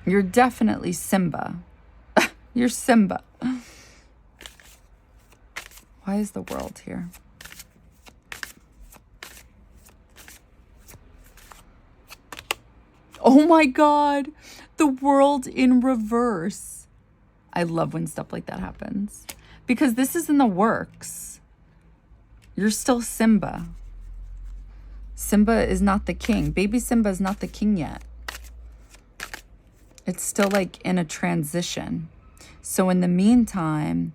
You're definitely Simba. You're Simba. Why is the world here? Oh my God. The world in reverse. I love when stuff like that happens. Because this is in the works. You're still Simba. Simba is not the king. Baby Simba is not the king yet. It's still like in a transition. So in the meantime,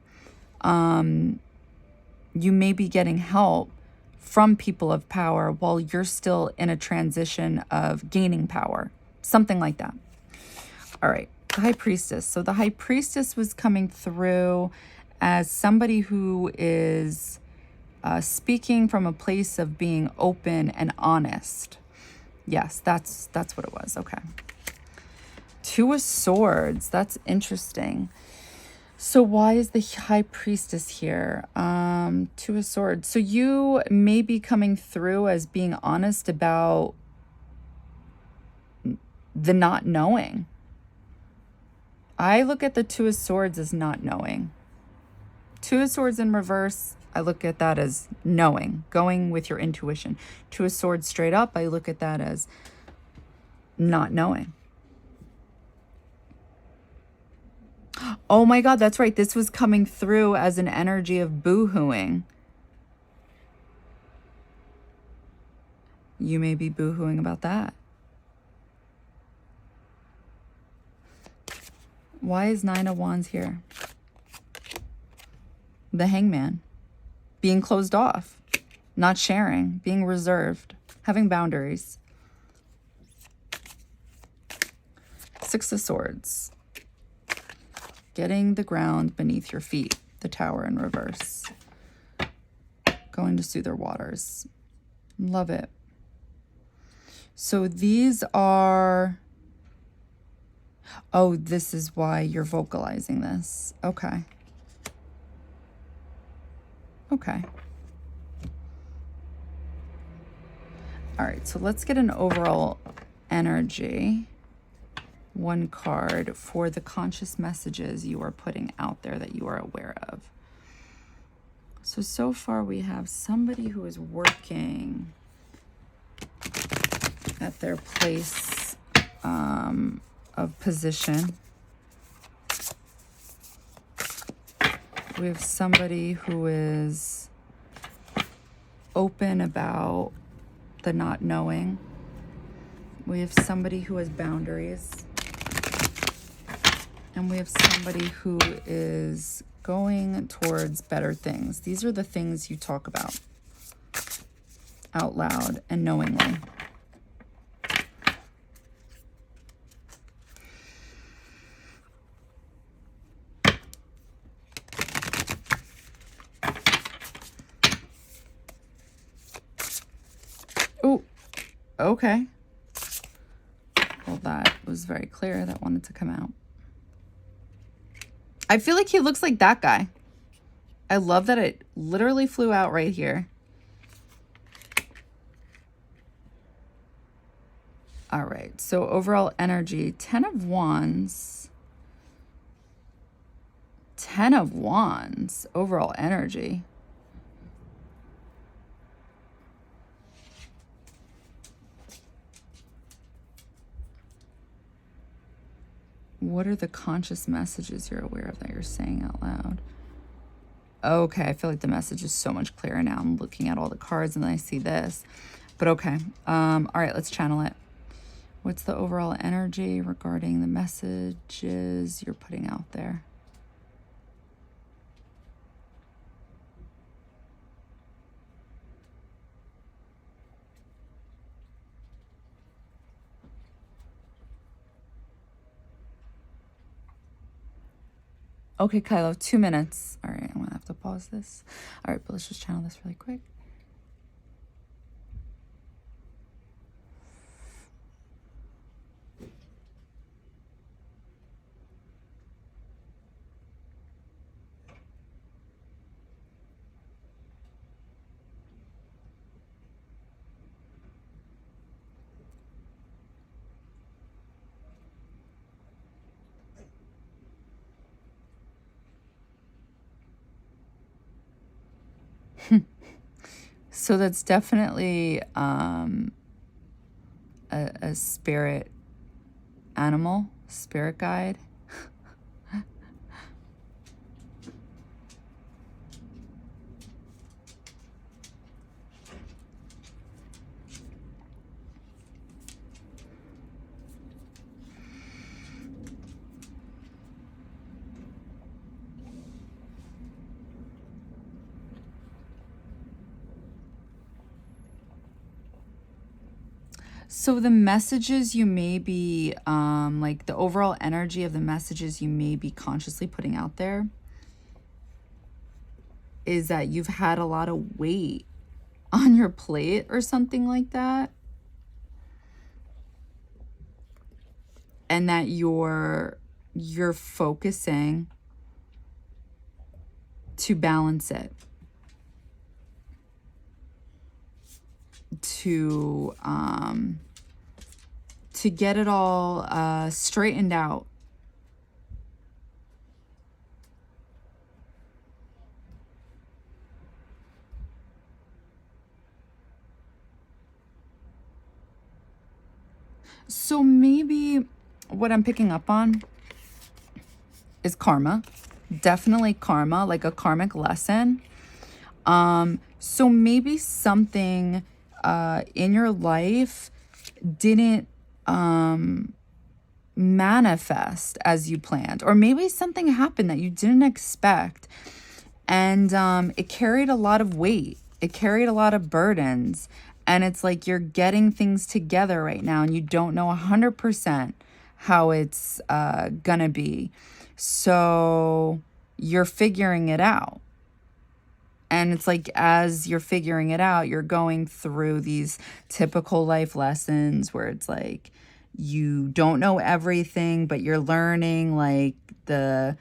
you may be getting help from people of power while you're still in a transition of gaining power. Something like that. All right, the High Priestess. So the High Priestess was coming through as somebody who is speaking from a place of being open and honest. Yes, that's what it was. Okay. Two of Swords. That's interesting. So why is the High Priestess here? Two of Swords. So you may be coming through as being honest about the not knowing. I look at the Two of Swords as not knowing. Two of Swords in reverse, I look at that as knowing, going with your intuition. Two of Swords straight up, I look at that as not knowing. Oh my God, that's right. This was coming through as an energy of boo-hooing. You may be boo-hooing about that. Why is Nine of Wands here? The Hangman. Being closed off. Not sharing. Being reserved. Having boundaries. Six of Swords. Getting the ground beneath your feet. The Tower in reverse. Going to soothe their waters. Love it. So these are... Oh, this is why you're vocalizing this. Okay. Okay. All right, so let's get an overall energy. One card for the conscious messages you are putting out there that you are aware of. So far we have somebody who is working at their place of position. We have somebody who is open about the not knowing. We have somebody who has boundaries. And we have somebody who is going towards better things. These are the things you talk about out loud and knowingly. Oh, okay. Well, that was very clear. That wanted to come out. I feel like he looks like that guy. I love that it literally flew out right here. All right, so overall energy, 10 of Wands. 10 of Wands, overall energy. What are the conscious messages you're aware of that you're saying out loud? Okay, I feel like the message is so much clearer now. I'm looking at all the cards and then I see this. But okay, all right, let's channel it. What's the overall energy regarding the messages you're putting out there? Okay, Kylo, 2 minutes. All right, I'm gonna have to pause this. All right, but let's just channel this really quick. So that's definitely a spirit animal, spirit guide. So the messages you may be, like the overall energy of the messages you may be consciously putting out there is that you've had a lot of weight on your plate or something like that. And that you're focusing to balance it. To get it all straightened out. So maybe what I'm picking up on is karma. Definitely karma, like a karmic lesson. So maybe something in your life didn't manifest as you planned, or maybe something happened that you didn't expect, and it carried a lot of weight, it carried a lot of burdens, and it's like you're getting things together right now and you don't know 100% how it's gonna be, so you're figuring it out. And it's like, as you're figuring it out, you're going through these typical life lessons where it's like, you don't know everything, but you're learning like the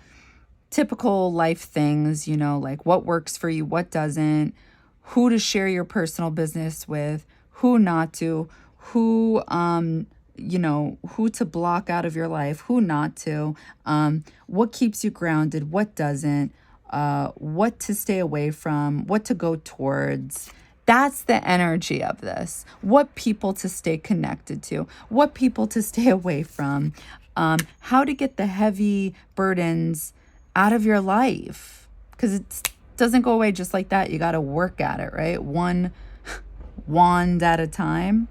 typical life things, you know, like what works for you, what doesn't, who to share your personal business with, who not to, who, you know, who to block out of your life, who not to, what keeps you grounded, what doesn't, what to stay away from, what to go towards. That's the energy of this. What people to stay connected to, what people to stay away from, how to get the heavy burdens out of your life. Because it doesn't go away just like that. You got to work at it, right? One wand at a time.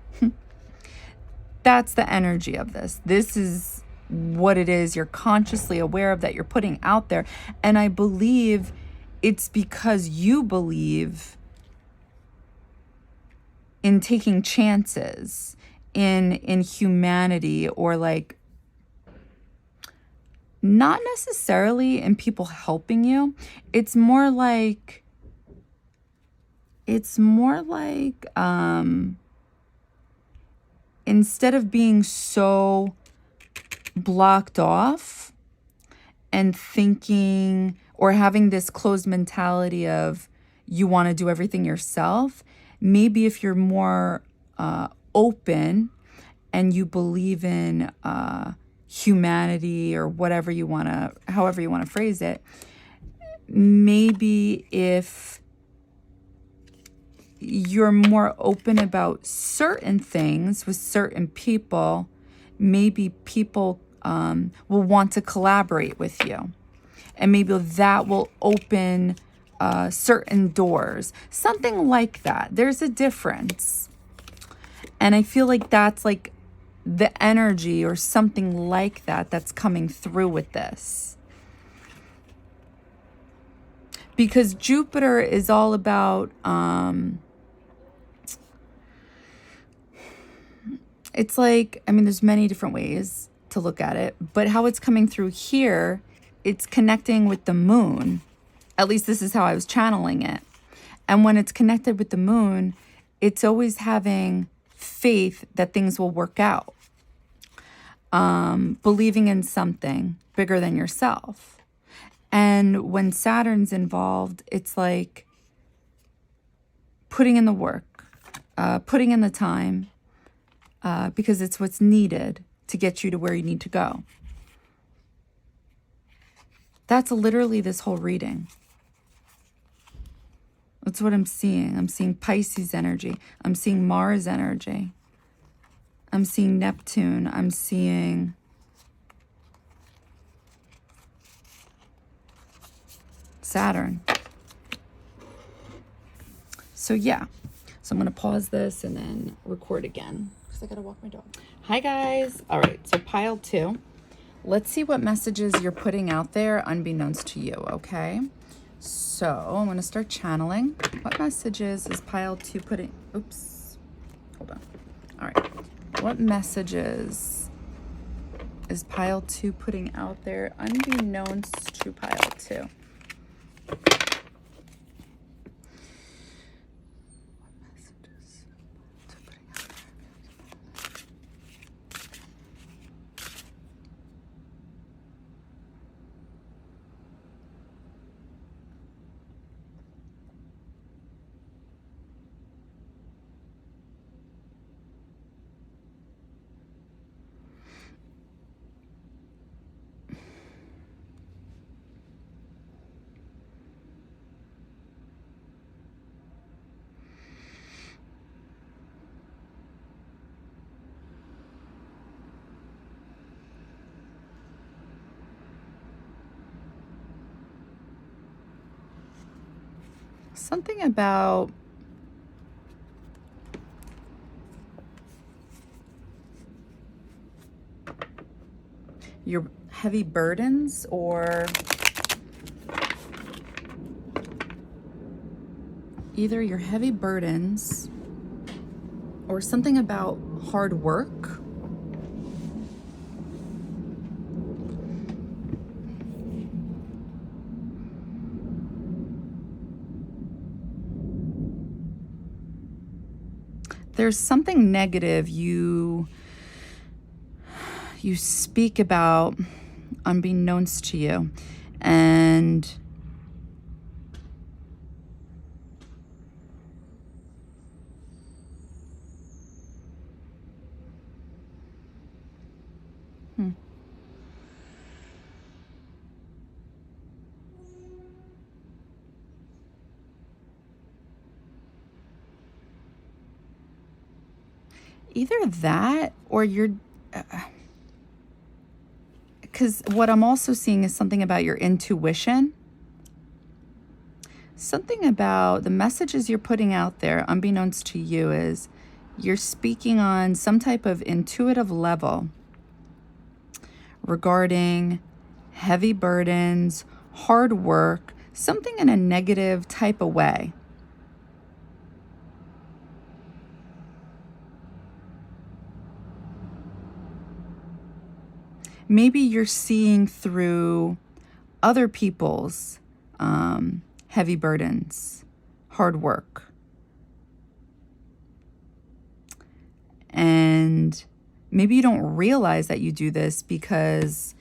That's the energy of this. This is what it is you're consciously aware of, that you're putting out there. And I believe it's because you believe in taking chances in humanity, or like not necessarily in people helping you. It's more like instead of being so blocked off and thinking, or having this closed mentality of you want to do everything yourself, maybe if you're more open and you believe in humanity, or whatever you want to, however you want to phrase it, maybe if you're more open about certain things with certain people, maybe people will want to collaborate with you. And maybe that will open certain doors. Something like that. There's a difference. And I feel like that's like the energy, or something like that, that's coming through with this. Because Jupiter is all about, it's like, I mean, there's many different ways to look at it, but how it's coming through here, it's connecting with the moon. At least this is how I was channeling it. And when it's connected with the moon, it's always having faith that things will work out. Believing in something bigger than yourself. And when Saturn's involved, it's like putting in the work, putting in the time, because it's what's needed to get you to where you need to go. That's literally this whole reading. That's what I'm seeing. I'm seeing Pisces energy. I'm seeing Mars energy. I'm seeing Neptune. I'm seeing Saturn. So yeah, so I'm going to pause this and then record again because I got to walk my dog. Hi guys. All right, so pile 2. Let's see what messages you're putting out there unbeknownst to you, okay? So I'm going to start channeling. What messages is pile 2 putting... Oops. Hold on. All right. What messages is pile 2 putting out there unbeknownst to pile 2? Something about your heavy burdens, or either your heavy burdens or something about hard work. There's something negative you speak about unbeknownst to you, and either that or you're... because what I'm also seeing is something about your intuition. Something about the messages you're putting out there, unbeknownst to you, is you're speaking on some type of intuitive level regarding heavy burdens, hard work, something in a negative type of way. Maybe you're seeing through other people's heavy burdens, hard work. And maybe you don't realize that you do this because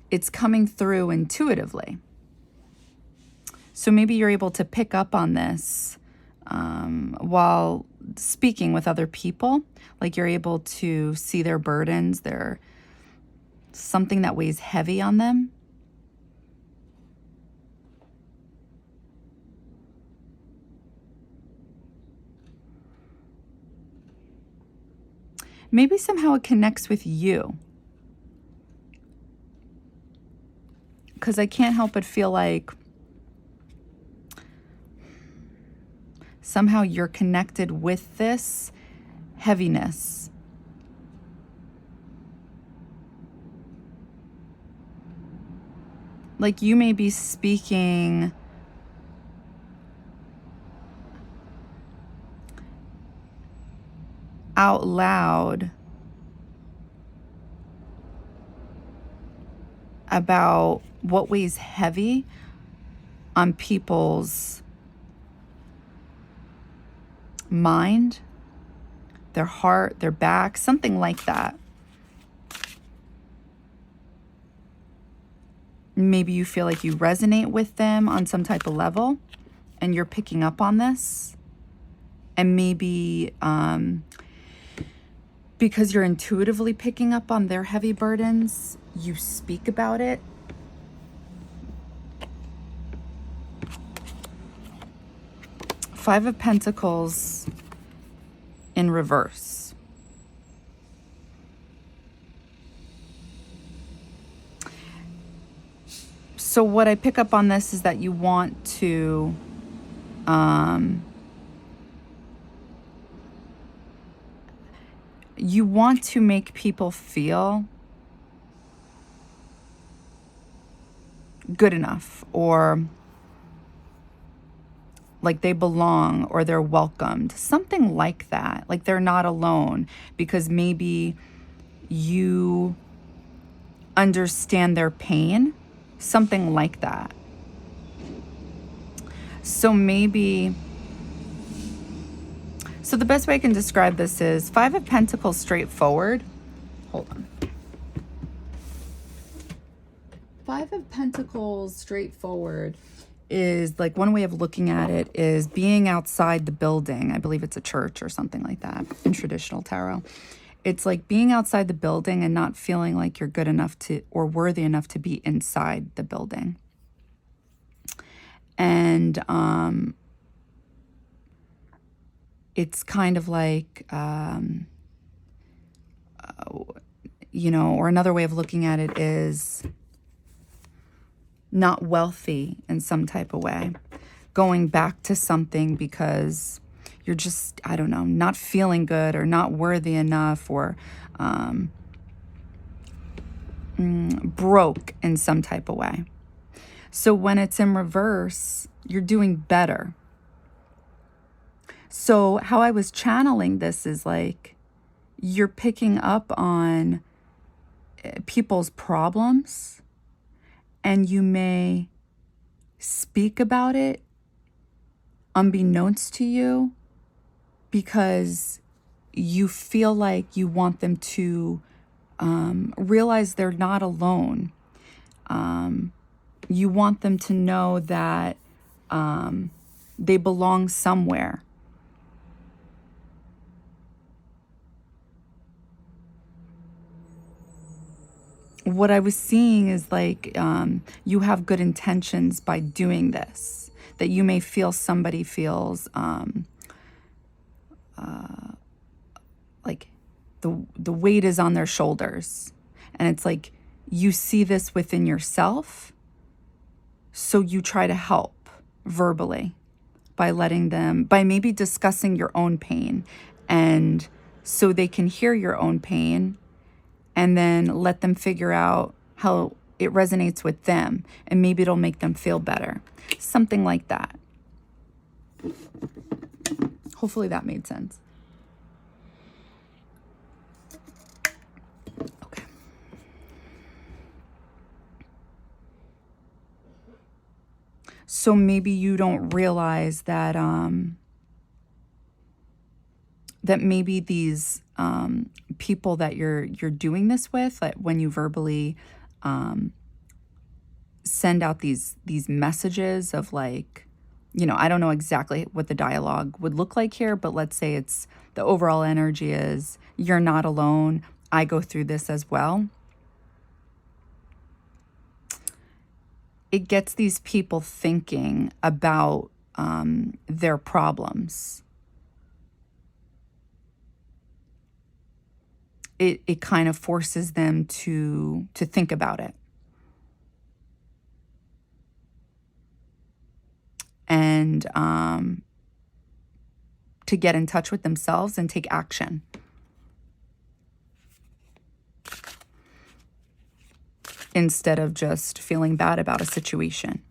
it's coming through intuitively. So maybe you're able to pick up on this while speaking with other people. Like you're able to see their burdens, their something that weighs heavy on them. Maybe somehow it connects with you. Because I can't help but feel like somehow you're connected with this heaviness. Like you may be speaking out loud about what weighs heavy on people's mind, their heart, their back, something like that. Maybe you feel like you resonate with them on some type of level and you're picking up on this. And maybe because you're intuitively picking up on their heavy burdens, you speak about it. Five of Pentacles in reverse. So what I pick up on this is that you want to make people feel good enough, or like they belong, or they're welcomed, something like that, like they're not alone, because maybe you understand their pain, something like that. So the best way I can describe this is Five of Pentacles straightforward. Hold on. Five of Pentacles straightforward is like, one way of looking at it is being outside the building. I believe it's a church or something like that in traditional tarot. It's like being outside the building and not feeling like you're good enough to, or worthy enough to be inside the building. And it's kind of like, or another way of looking at it is not wealthy in some type of way. Going back to something because you're just, I don't know, not feeling good or not worthy enough, or broke in some type of way. So when it's in reverse, you're doing better. So how I was channeling this is like, you're picking up on people's problems, and you may speak about it unbeknownst to you because you feel like you want them to realize they're not alone. You want them to know that they belong somewhere. What I was seeing is like, you have good intentions by doing this, that you may feel somebody feels like the weight is on their shoulders. And it's like, you see this within yourself, so you try to help verbally by maybe discussing your own pain, and so they can hear your own pain, and then let them figure out how it resonates with them, and maybe it'll make them feel better. Something like that. Hopefully that made sense. Okay. So maybe you don't realize that that maybe these people that you're doing this with, like when you verbally send out these messages of like, I don't know exactly what the dialogue would look like here, but let's say it's the overall energy is, you're not alone. I go through this as well. It gets these people thinking about their problems. It kind of forces them to think about it. And to get in touch with themselves and take action. Instead of just feeling bad about a situation.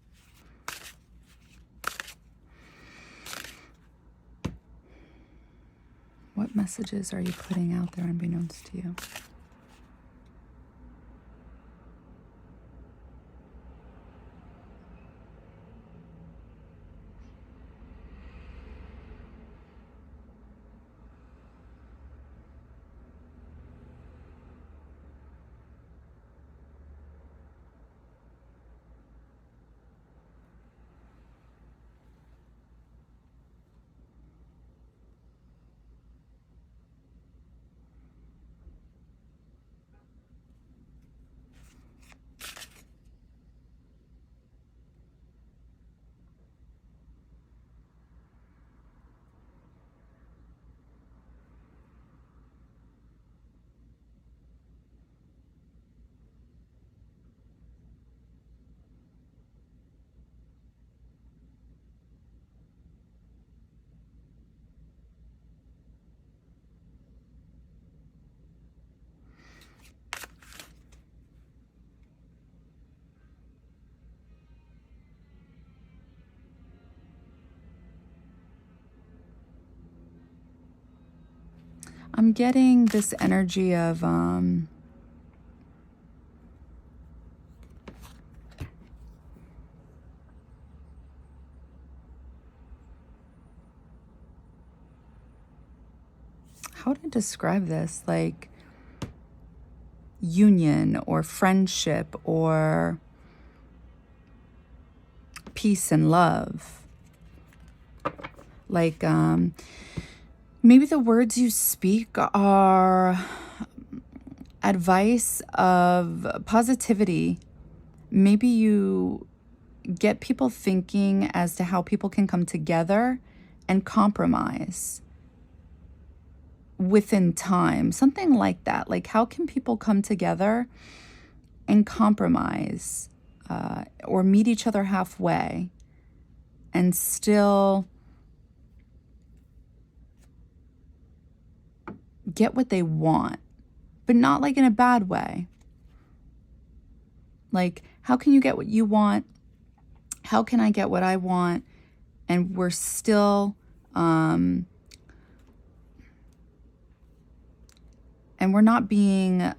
What messages are you putting out there unbeknownst to you? I'm getting this energy of how to describe this, like union or friendship or peace and love. Like maybe the words you speak are advice of positivity. Maybe you get people thinking as to how people can come together and compromise within time, something like that. Like, how can people come together and compromise or meet each other halfway and still get what they want, but not like in a bad way. Like, how can you get what you want? How can I get what I want? And we're still and we're not being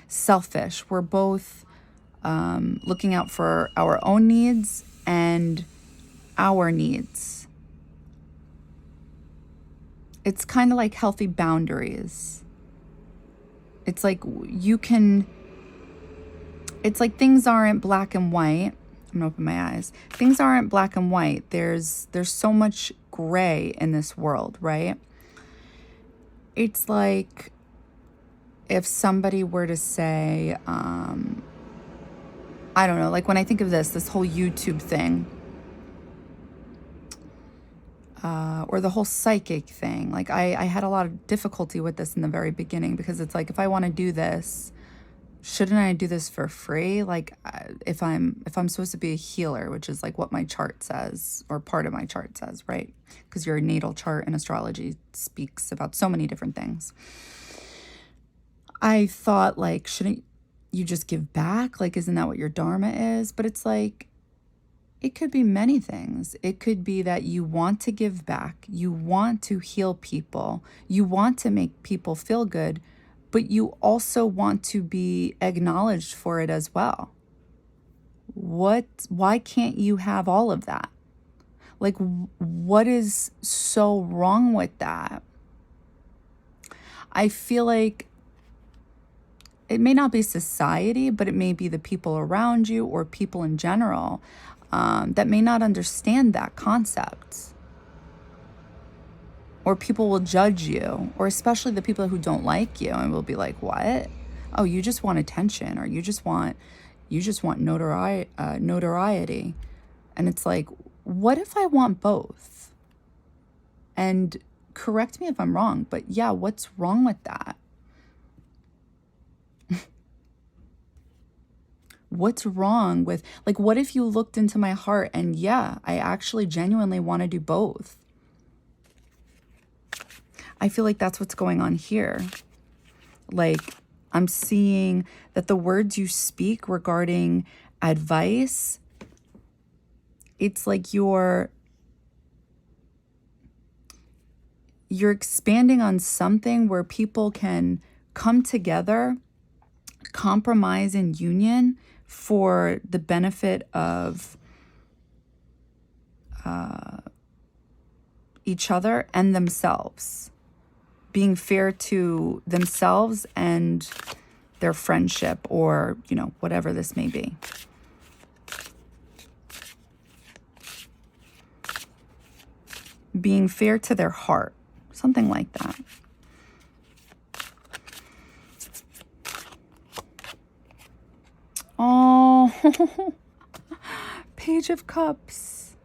selfish. We're both looking out for our own needs and our needs. It's kind of like healthy boundaries. It's like it's like things aren't black and white. I'm gonna open my eyes. Things aren't black and white. There's so much gray in this world, right? It's like if somebody were to say, I don't know, like when I think of this whole YouTube thing, or the whole psychic thing, like I had a lot of difficulty with this in the very beginning, because it's like, if I want to do this, shouldn't I do this for free? Like if I'm supposed to be a healer, which is like what my chart says, or part of my chart says, right? Because your natal chart in astrology speaks about so many different things. I thought, like, shouldn't you just give back? Like, isn't that what your dharma is? But it's like, it could be many things. It could be that you want to give back, you want to heal people, you want to make people feel good, but you also want to be acknowledged for it as well. Why can't you have all of that? Like, what is so wrong with that? I feel like it may not be society, but it may be the people around you or people in general that may not understand that concept. Or people will judge you, or especially the people who don't like you, and will be like, what? Oh, you just want attention, or you just want notoriety. And it's like, what if I want both? And correct me if I'm wrong, but yeah, what's wrong with that? What's wrong with, like, what if you looked into my heart and yeah, I actually genuinely want to do both? I feel like that's what's going on here. Like, I'm seeing that the words you speak regarding advice, it's like you're expanding on something where people can come together, compromise in union for the benefit of each other and themselves, being fair to themselves and their friendship, or, you know, whatever this may be. Being fair to their heart, something like that. Oh, Page of Cups.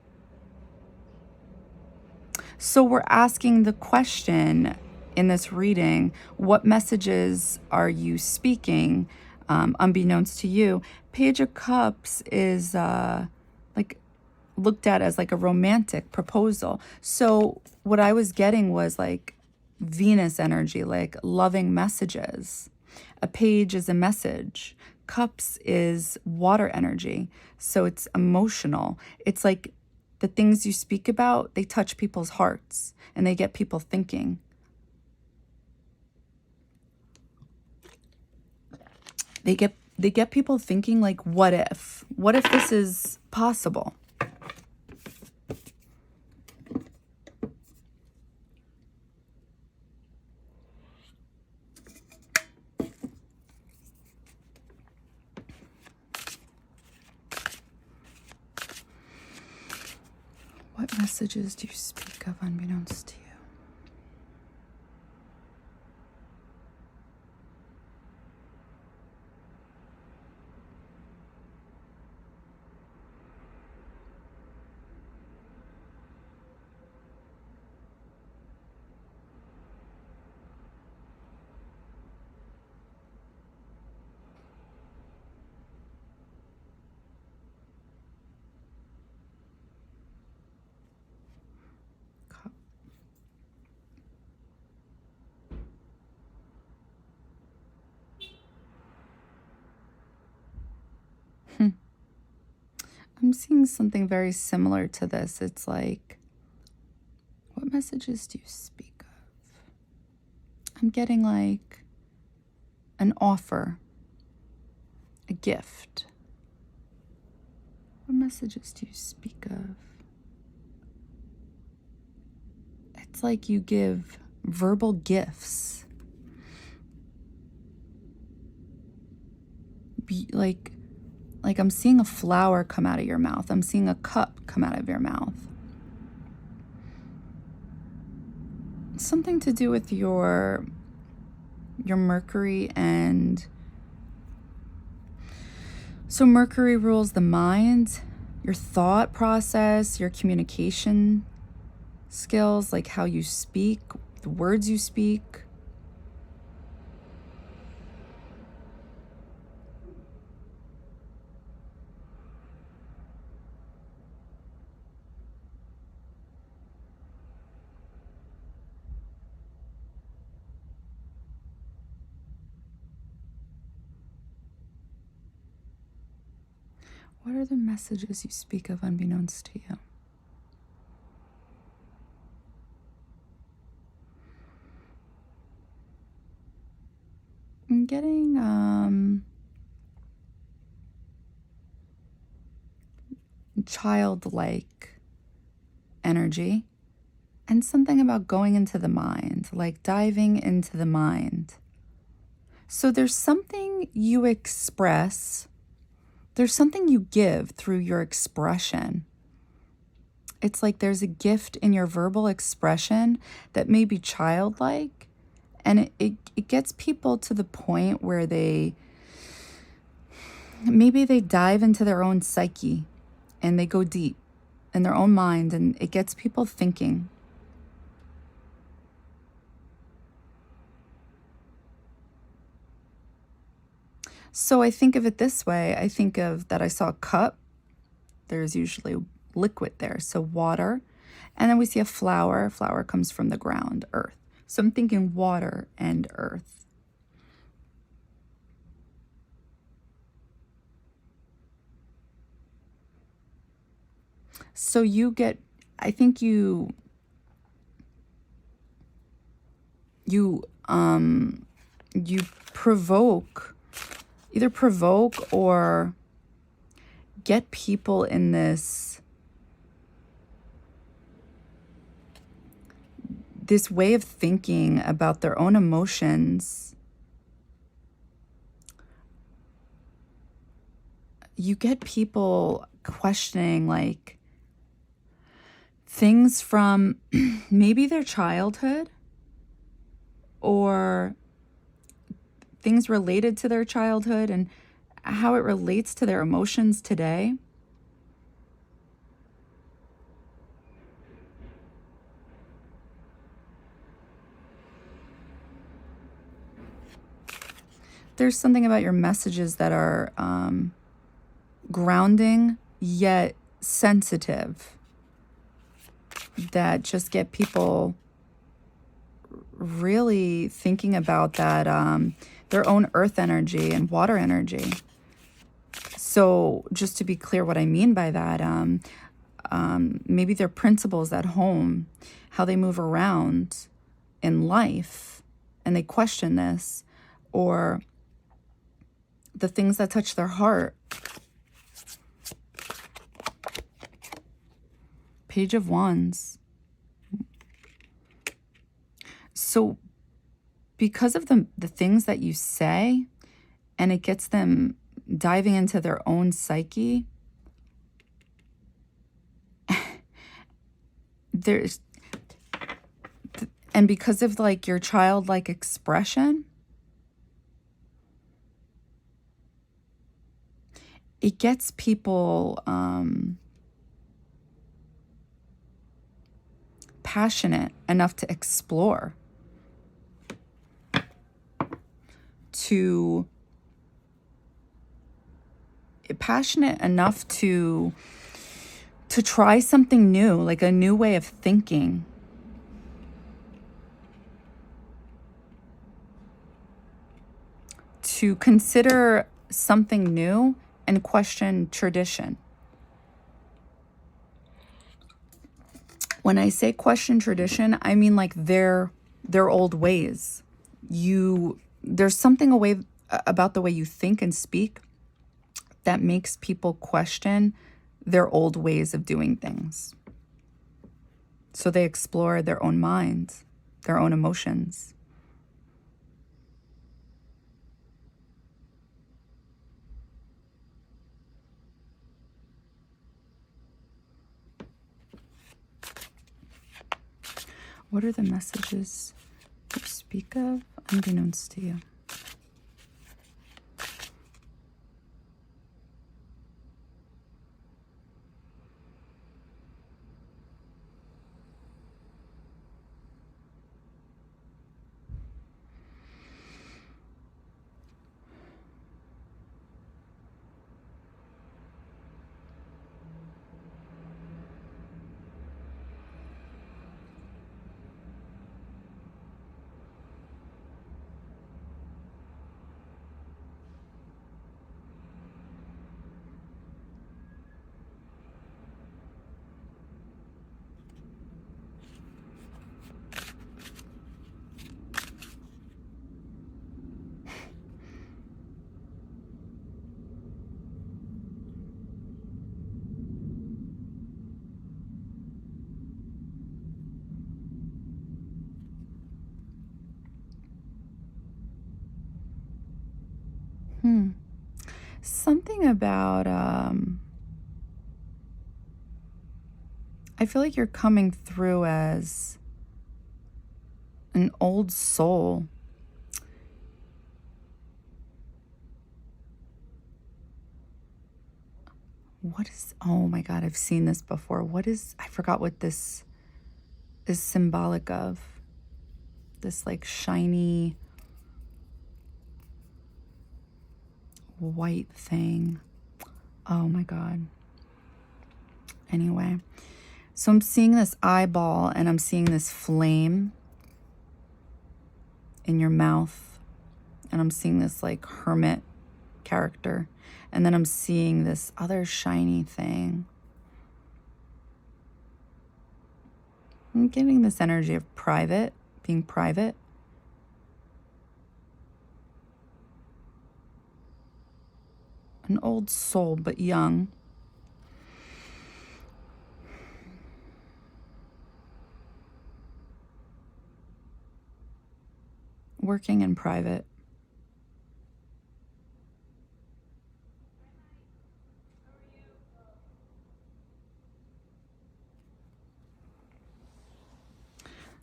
So we're asking the question in this reading, what messages are you speaking, unbeknownst to you? Page of Cups is like looked at as like a romantic proposal. So what I was getting was like Venus energy, like loving messages. A page is a message. Cups is water energy. So it's emotional. It's like the things you speak about, they touch people's hearts and they get people thinking. they get people thinking like, what if? What if this is possible? What messages do you speak of unbeknownst to you? I'm seeing something very similar to this. It's like, what messages do you speak of? I'm getting like an offer, a gift. What messages do you speak of? It's like you give verbal gifts. Like I'm seeing a flower come out of your mouth. I'm seeing a cup come out of your mouth. Something to do with your Mercury. And so Mercury rules the mind, your thought process, your communication skills, like how you speak, the words you speak. What are the messages you speak of unbeknownst to you? I'm getting childlike energy and something about going into the mind, like diving into the mind. So there's something you express, there's something you give through your expression. It's like there's a gift in your verbal expression that may be childlike, and it gets people to the point where maybe they dive into their own psyche and they go deep in their own mind, and it gets people thinking. So I think of it this way. I think of that I saw a cup. There's usually liquid there, so water. And then we see a flower. Flower comes from the ground, earth. So I'm thinking water and earth. So I think you either provoke or get people in this way of thinking about their own emotions. You get people questioning like things from maybe their childhood or things related to their childhood and how it relates to their emotions today. There's something about your messages that are grounding yet sensitive that just get people really thinking about that their own earth energy and water energy. So just to be clear what I mean by that, maybe their principles at home, how they move around in life, and they question this, or the things that touch their heart. Page of Wands. So because of the things that you say, and it gets them diving into their own psyche, and because of like your childlike expression, it gets people passionate enough to explore, passionate enough to try something new, like a new way of thinking. To consider something new and question tradition. When I say question tradition, I mean like their old ways. There's something about the way you think and speak that makes people question their old ways of doing things. So they explore their own minds, their own emotions. What are the messages you speak of unbeknownst to you? Something about, I feel like you're coming through as an old soul. Oh my God, I've seen this before. I forgot what this is symbolic of. This like shiny white thing. Oh my God. Anyway, so I'm seeing this eyeball and I'm seeing this flame in your mouth, and I'm seeing this like hermit character, and then I'm seeing this other shiny thing. I'm getting this energy of being private. An old soul, but young. Working in private.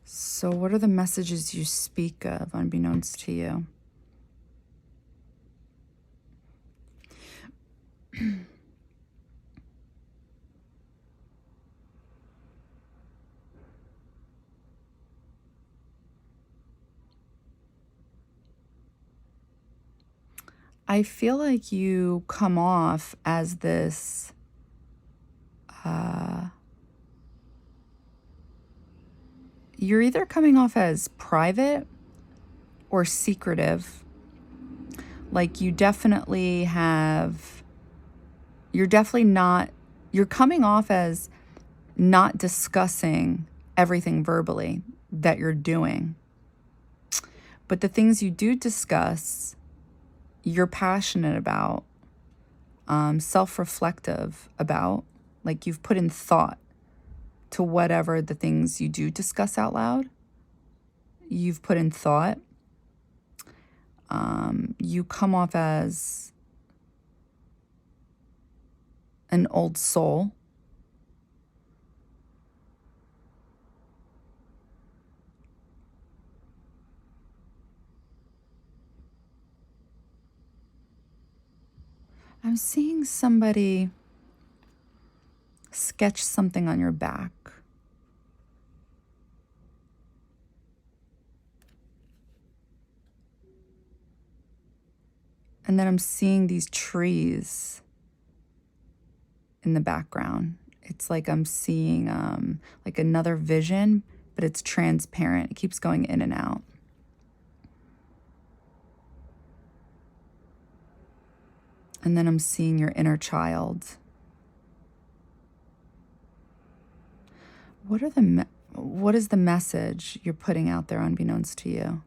So what are the messages you speak of unbeknownst to you? I feel like you come off as this you're either coming off as private or secretive. Like you're definitely not, you're coming off as not discussing everything verbally that you're doing. But the things you do discuss, you're passionate about, self-reflective about, like you've put in thought to whatever the things you do discuss out loud. You've put in thought. You come off as an old soul. I'm seeing somebody sketch something on your back. And then I'm seeing these trees in the background. It's like I'm seeing like another vision, but it's transparent. It keeps going in and out. And then I'm seeing your inner child. What is the message you're putting out there unbeknownst to you?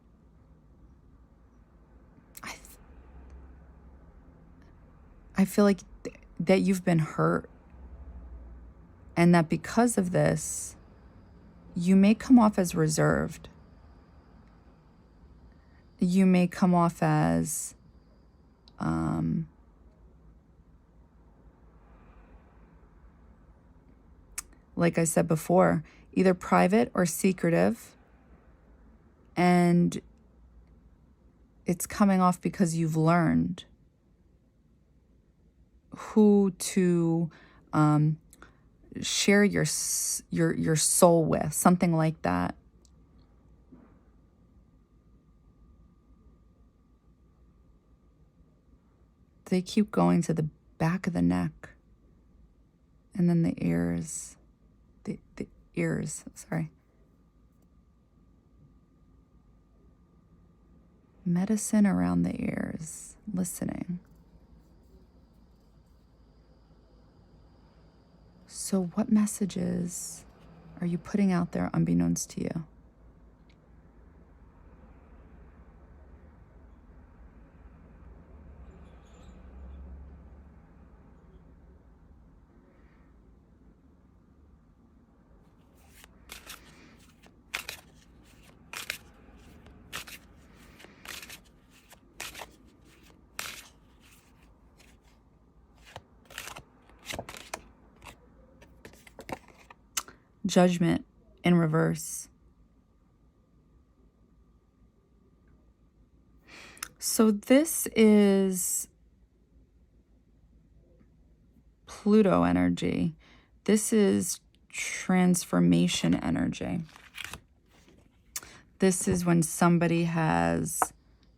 I feel like that you've been hurt, and that because of this, you may come off as reserved. You may come off as like I said before, either private or secretive, and it's coming off because you've learned who to share your soul with, something like that. They keep going to the back of the neck, and then the ears, the ears, sorry. Medicine around the ears, listening. So what messages are you putting out there unbeknownst to you? Judgment in reverse. So this is Pluto energy. This is transformation energy. This is when somebody has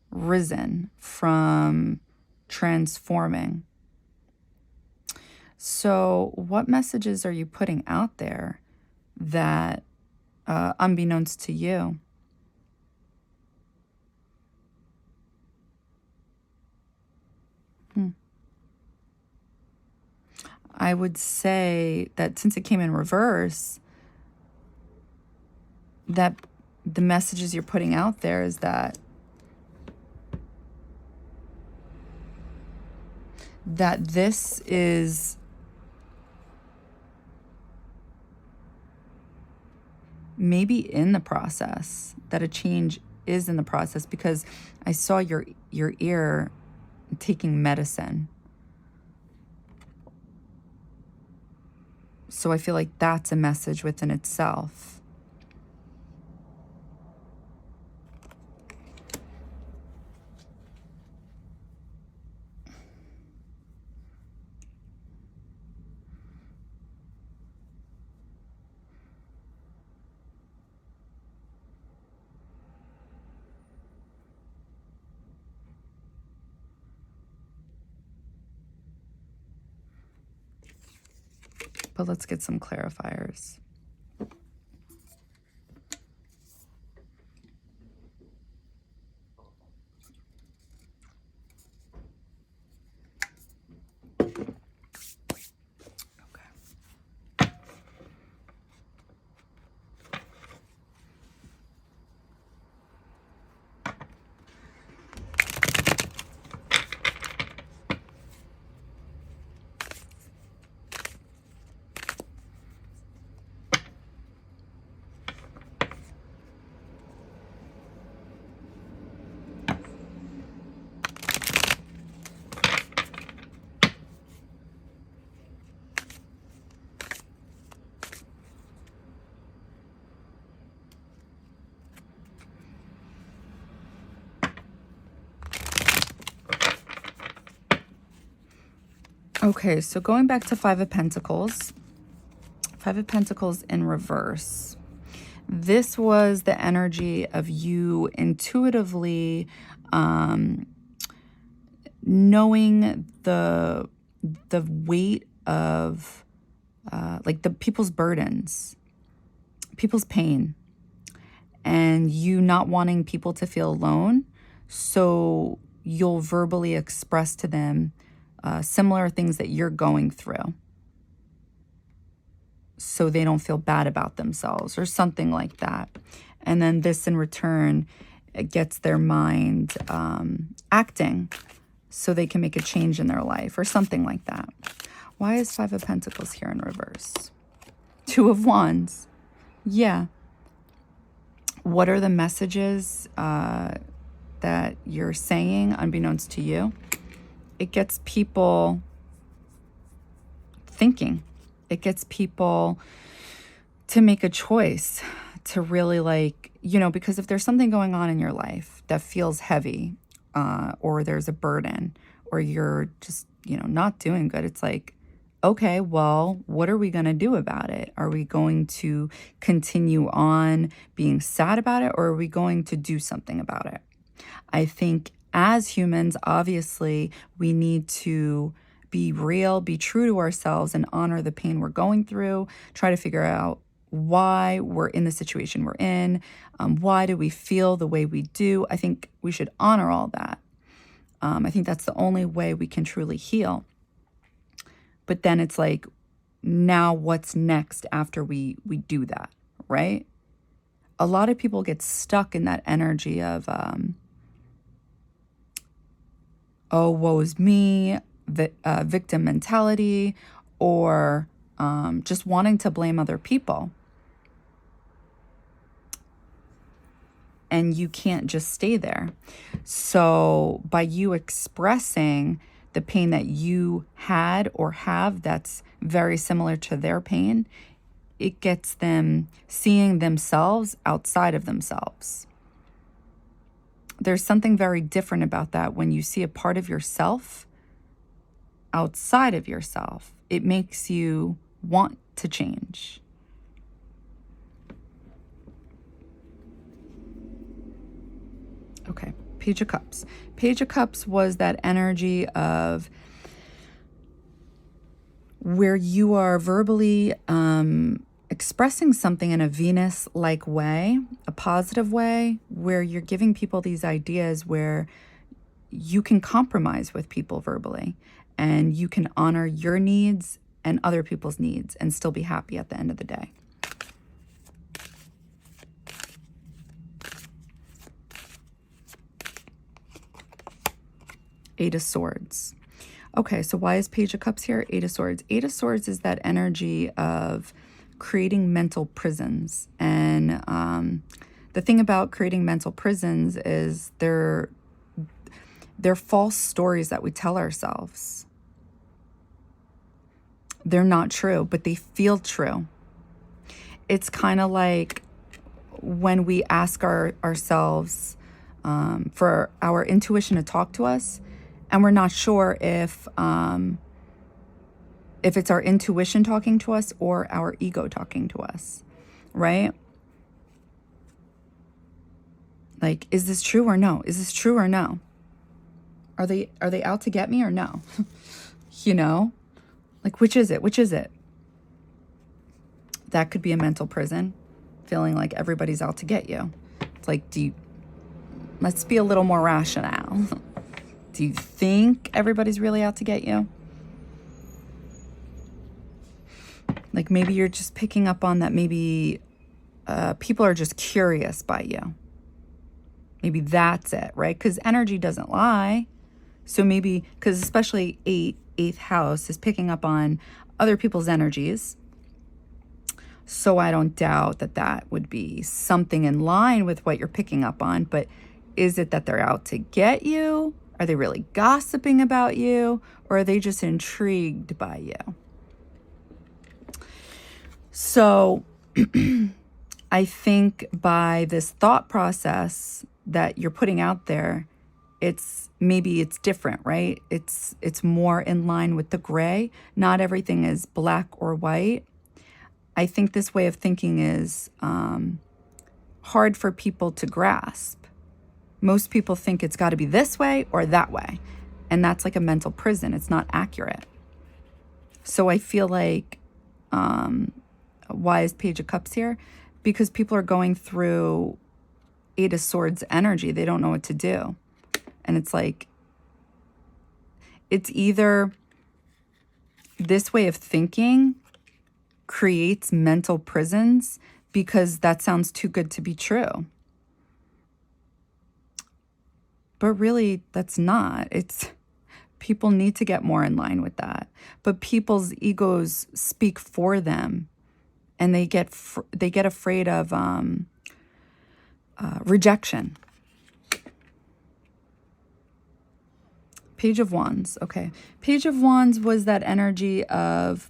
risen from transforming. So what messages are you putting out there that unbeknownst to you? I would say that since it came in reverse, that the messages you're putting out there is that this is maybe in the process, that a change is in the process, because I saw your ear taking medicine. So I feel like that's a message within itself. But let's get some clarifiers. Okay, so going back to Five of Pentacles in reverse. This was the energy of you intuitively knowing the weight of like the people's burdens, people's pain, and you not wanting people to feel alone. So you'll verbally express to them similar things that you're going through, so they don't feel bad about themselves or something like that. And then this in return, it gets their mind acting so they can make a change in their life or something like that. Why is Five of Pentacles here in reverse? Two of Wands. Yeah. What are the messages that you're saying unbeknownst to you? It gets people thinking. It gets people to make a choice, to really like, you know, because if there's something going on in your life that feels heavy, or there's a burden, or you're just, you know, not doing good, it's like, okay, well, what are we going to do about it? Are we going to continue on being sad about it, or are we going to do something about it? I think as humans, obviously, we need to be real, be true to ourselves, and honor the pain we're going through, try to figure out why we're in the situation we're in, why do we feel the way we do. I think we should honor all that. I think that's the only way we can truly heal. But then it's like, now what's next after we do that, right? A lot of people get stuck in that energy of, oh, woe is me, victim mentality, or just wanting to blame other people. And you can't just stay there. So by you expressing the pain that you had or have that's very similar to their pain, it gets them seeing themselves outside of themselves. There's something very different about that when you see a part of yourself outside of yourself. It makes you want to change. Okay, Page of Cups. Page of Cups was that energy of where you are verbally expressing something in a Venus-like way, a positive way, where you're giving people these ideas where you can compromise with people verbally, and you can honor your needs and other people's needs and still be happy at the end of the day. Eight of Swords. Okay, so why is Page of Cups here? Eight of Swords. Eight of Swords is that energy of creating mental prisons. And the thing about creating mental prisons is they're false stories that we tell ourselves. They're not true, but they feel true. It's kind of like when we ask ourselves for our intuition to talk to us, and we're not sure if it's our intuition talking to us or our ego talking to us, right? Like, is this true or no? Is this true or no? Are they out to get me or no? You know, like, which is it? Which is it? That could be a mental prison, feeling like everybody's out to get you. It's like, let's be a little more rational. Do you think everybody's really out to get you? Like, maybe you're just picking up on that. Maybe people are just curious by you. Maybe that's it, right? Because energy doesn't lie. So maybe, because especially eighth house is picking up on other people's energies. So I don't doubt that would be something in line with what you're picking up on. But is it that they're out to get you? Are they really gossiping about you? Or are they just intrigued by you? So I think by this thought process that you're putting out there, maybe it's different, right? It's more in line with the gray. Not everything is black or white. I think this way of thinking is hard for people to grasp. Most people think it's got to be this way or that way. And that's like a mental prison. It's not accurate. So I feel like, why is Page of Cups here? Because people are going through Eight of Swords energy. They don't know what to do. And it's like, it's either this way of thinking creates mental prisons because that sounds too good to be true. But really, that's not. It's people need to get more in line with that. But people's egos speak for them, and they get afraid of rejection. Page of Wands. Okay. Page of Wands was that energy of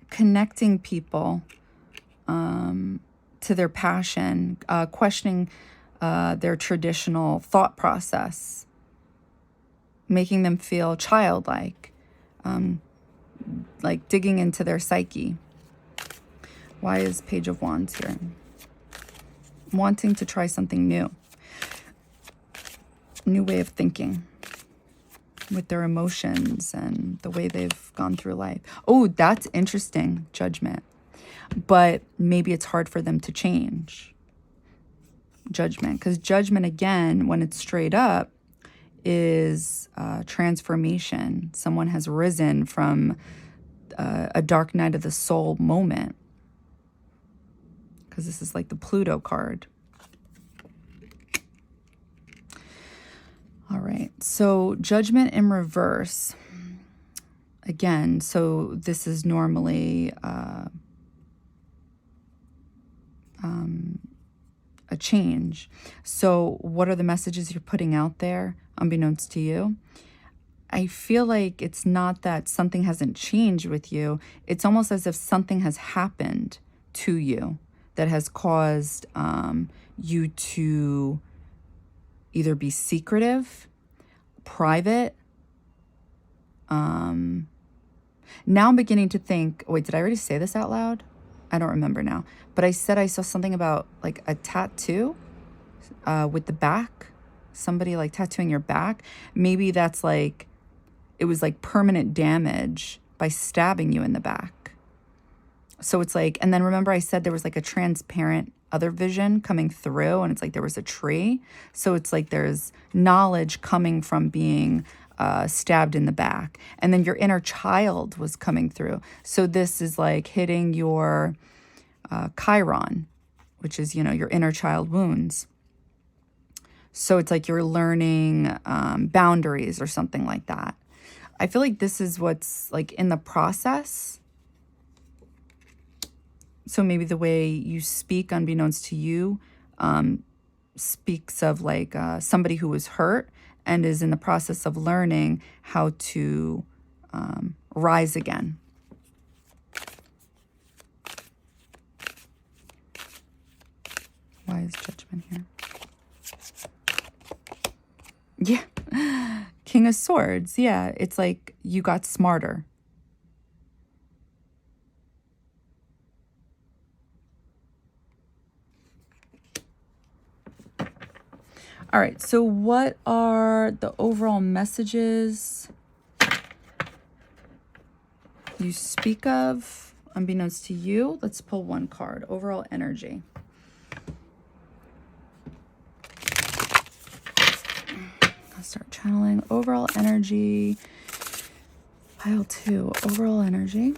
connecting people to their passion, questioning their traditional thought process, making them feel childlike, like digging into their psyche. Why is Page of Wands here? Wanting to try something new. New way of thinking with their emotions and the way they've gone through life. Oh, that's interesting. Judgment. But maybe it's hard for them to change. Judgment. Because judgment, again, when it's straight up, is transformation. Someone has risen from a dark night of the soul moment. Because this is like the Pluto card. All right, so Judgment in reverse. Again, so this is normally a change. So what are the messages you're putting out there, unbeknownst to you? I feel like it's not that something hasn't changed with you. It's almost as if something has happened to you that has caused you to either be secretive, private. Now I'm beginning to think, wait, did I already say this out loud? I don't remember now. But I said I saw something about like a tattoo with the back. Somebody like tattooing your back. Maybe that's like, it was like permanent damage by stabbing you in the back. So it's like, and then remember I said there was like a transparent other vision coming through, and it's like there was a tree. So it's like there's knowledge coming from being stabbed in the back. And then your inner child was coming through. So this is like hitting your Chiron, which is, you know, your inner child wounds. So it's like you're learning boundaries or something like that. I feel like this is what's like in the process. So maybe the way you speak, unbeknownst to you, speaks of like somebody who was hurt and is in the process of learning how to rise again. Why is Judgment here? Yeah. King of Swords. Yeah. It's like you got smarter. All right. So what are the overall messages you speak of, unbeknownst to you? Let's pull one card. Overall energy. I'll start channeling overall energy. Pile 2, overall energy.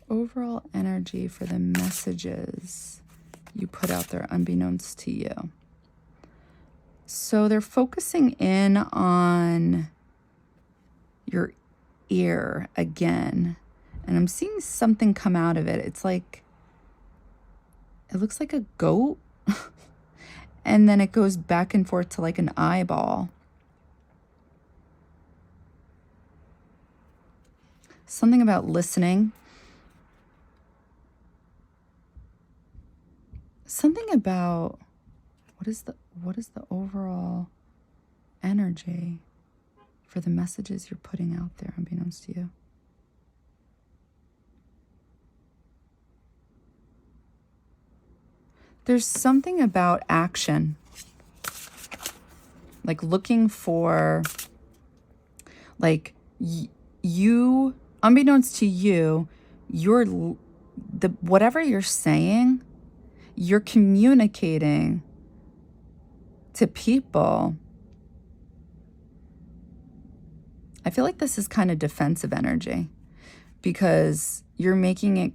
overall energy for the messages you put out there unbeknownst to you. So they're focusing in on your ear again. And I'm seeing something come out of it. It's like, it looks like a goat. And then it goes back and forth to like an eyeball. Something about listening. Something about, what is the overall energy for the messages you're putting out there unbeknownst to you? There's something about action, like looking for, like you, unbeknownst to you, whatever you're saying, you're communicating to people. I feel like this is kind of defensive energy because you're making it,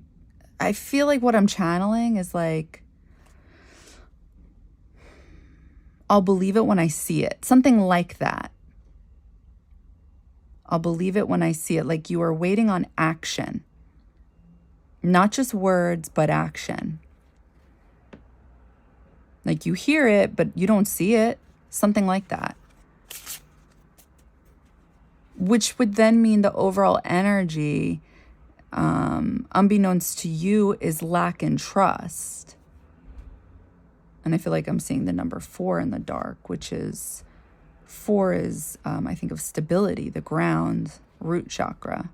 I feel like what I'm channeling is like, I'll believe it when I see it. Something like that. I'll believe it when I see it. Like you are waiting on action. Not just words, but action. Like you hear it, but you don't see it. Something like that. Which would then mean the overall energy, unbeknownst to you, is lack in trust. And I feel like I'm seeing the number 4 in the dark, which is, 4 is, I think of stability, the ground, root chakra.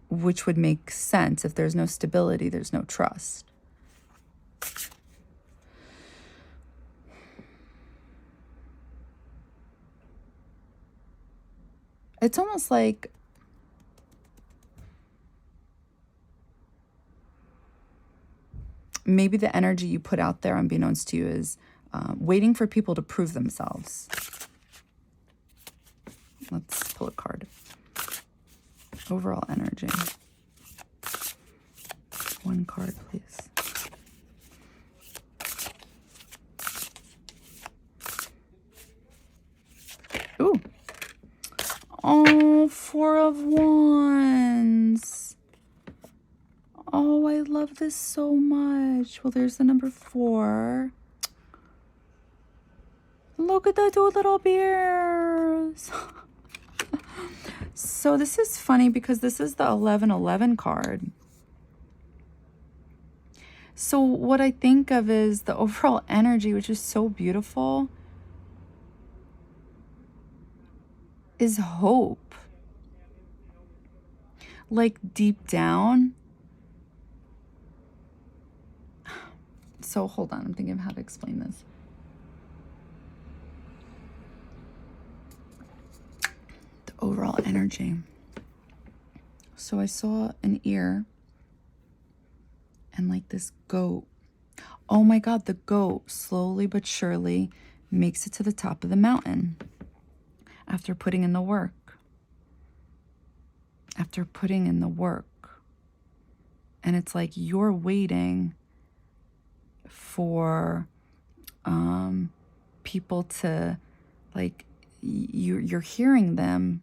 Which would make sense. If there's no stability, there's no trust. It's almost like maybe the energy you put out there unbeknownst to you is waiting for people to prove themselves. Let's pull a card. Overall energy. 1 card, please. Ooh. Oh, 4 of Wands. Oh, I love this so much. Well, there's the number 4. Look at the 2 little bears. So this is funny because this is the 1111 card. So what I think of is the overall energy, which is so beautiful, is hope. Like deep down. So hold on, I'm thinking of how to explain this. The overall energy. So I saw an ear and like this goat. Oh my God, the goat slowly but surely makes it to the top of the mountain after putting in the work. After putting in the work. And it's like you're waiting for people to, like, you're hearing them.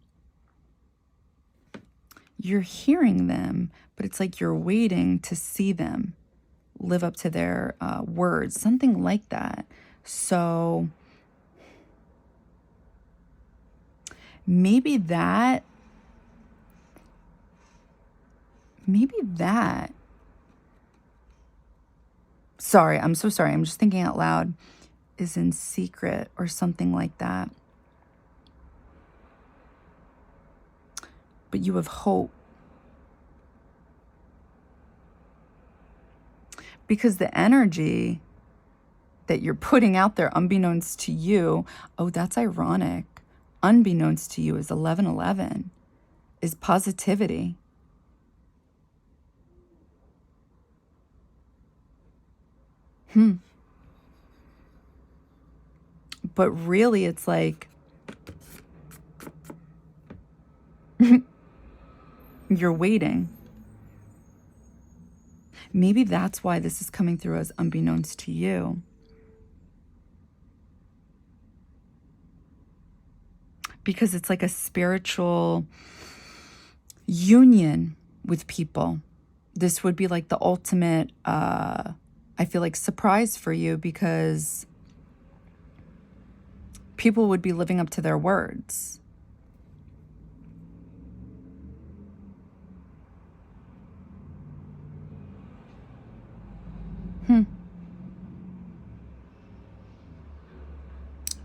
You're hearing them, but it's like you're waiting to see them live up to their words, something like that. So maybe that, sorry, I'm so sorry, I'm just thinking out loud, is in secret or something like that. But you have hope. Because the energy that you're putting out there unbeknownst to you, oh, that's ironic. Unbeknownst to you is 1111, is positivity. But really it's like, You're waiting. Maybe that's why this is coming through as unbeknownst to you. Because it's like a spiritual union with people. This would be like the ultimate, I feel like, surprise for you, because people would be living up to their words.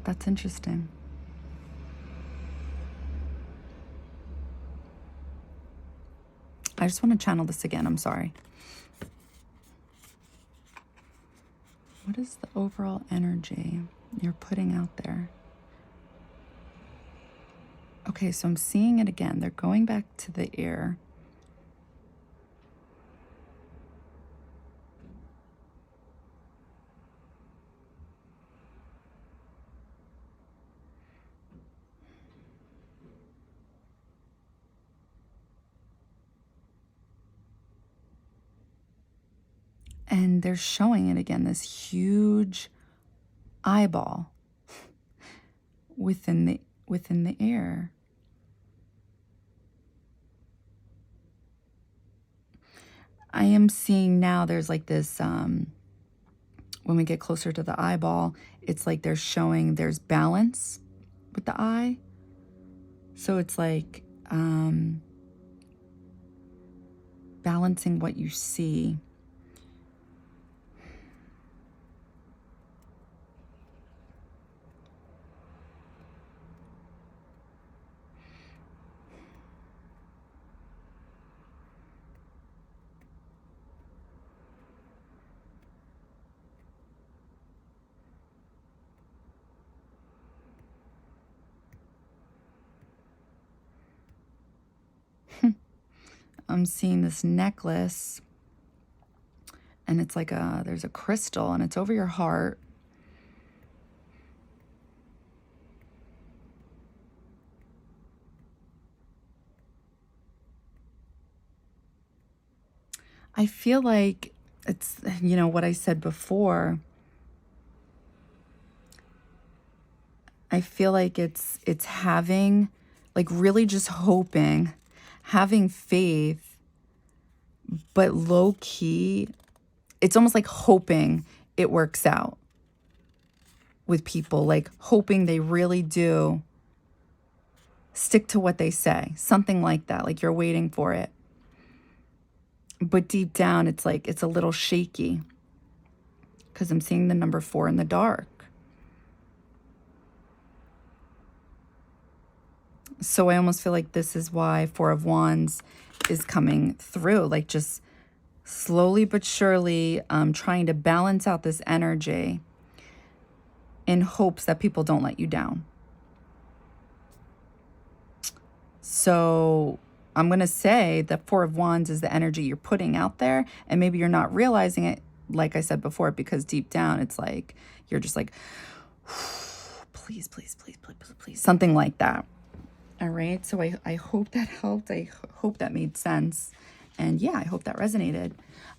That's interesting. I just want to channel this again. I'm sorry. What is the overall energy you're putting out there? Okay, so I'm seeing it again. They're going back to the ear. And they're showing it again, this huge eyeball within the ear. I am seeing now there's like this, when we get closer to the eyeball, it's like they're showing there's balance with the eye. So it's like balancing what you see. I'm seeing this necklace, and it's like there's a crystal, and it's over your heart. I feel like it's, what I said before. I feel like it's having, like, really just hoping, having faith, but low key, it's almost like hoping it works out with people, like hoping they really do stick to what they say, something like that, like you're waiting for it. But deep down, it's like it's a little shaky, because I'm seeing the number 4 in the dark. So I almost feel like this is why 4 of Wands is coming through, like just slowly but surely trying to balance out this energy in hopes that people don't let you down. So I'm going to say that 4 of Wands is the energy you're putting out there, and maybe you're not realizing it, like I said before, because deep down it's like you're just like, please, please, please, please, please, please, something like that. All right, so I hope that helped. I hope that made sense. And yeah, I hope that resonated.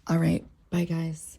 All right, bye guys.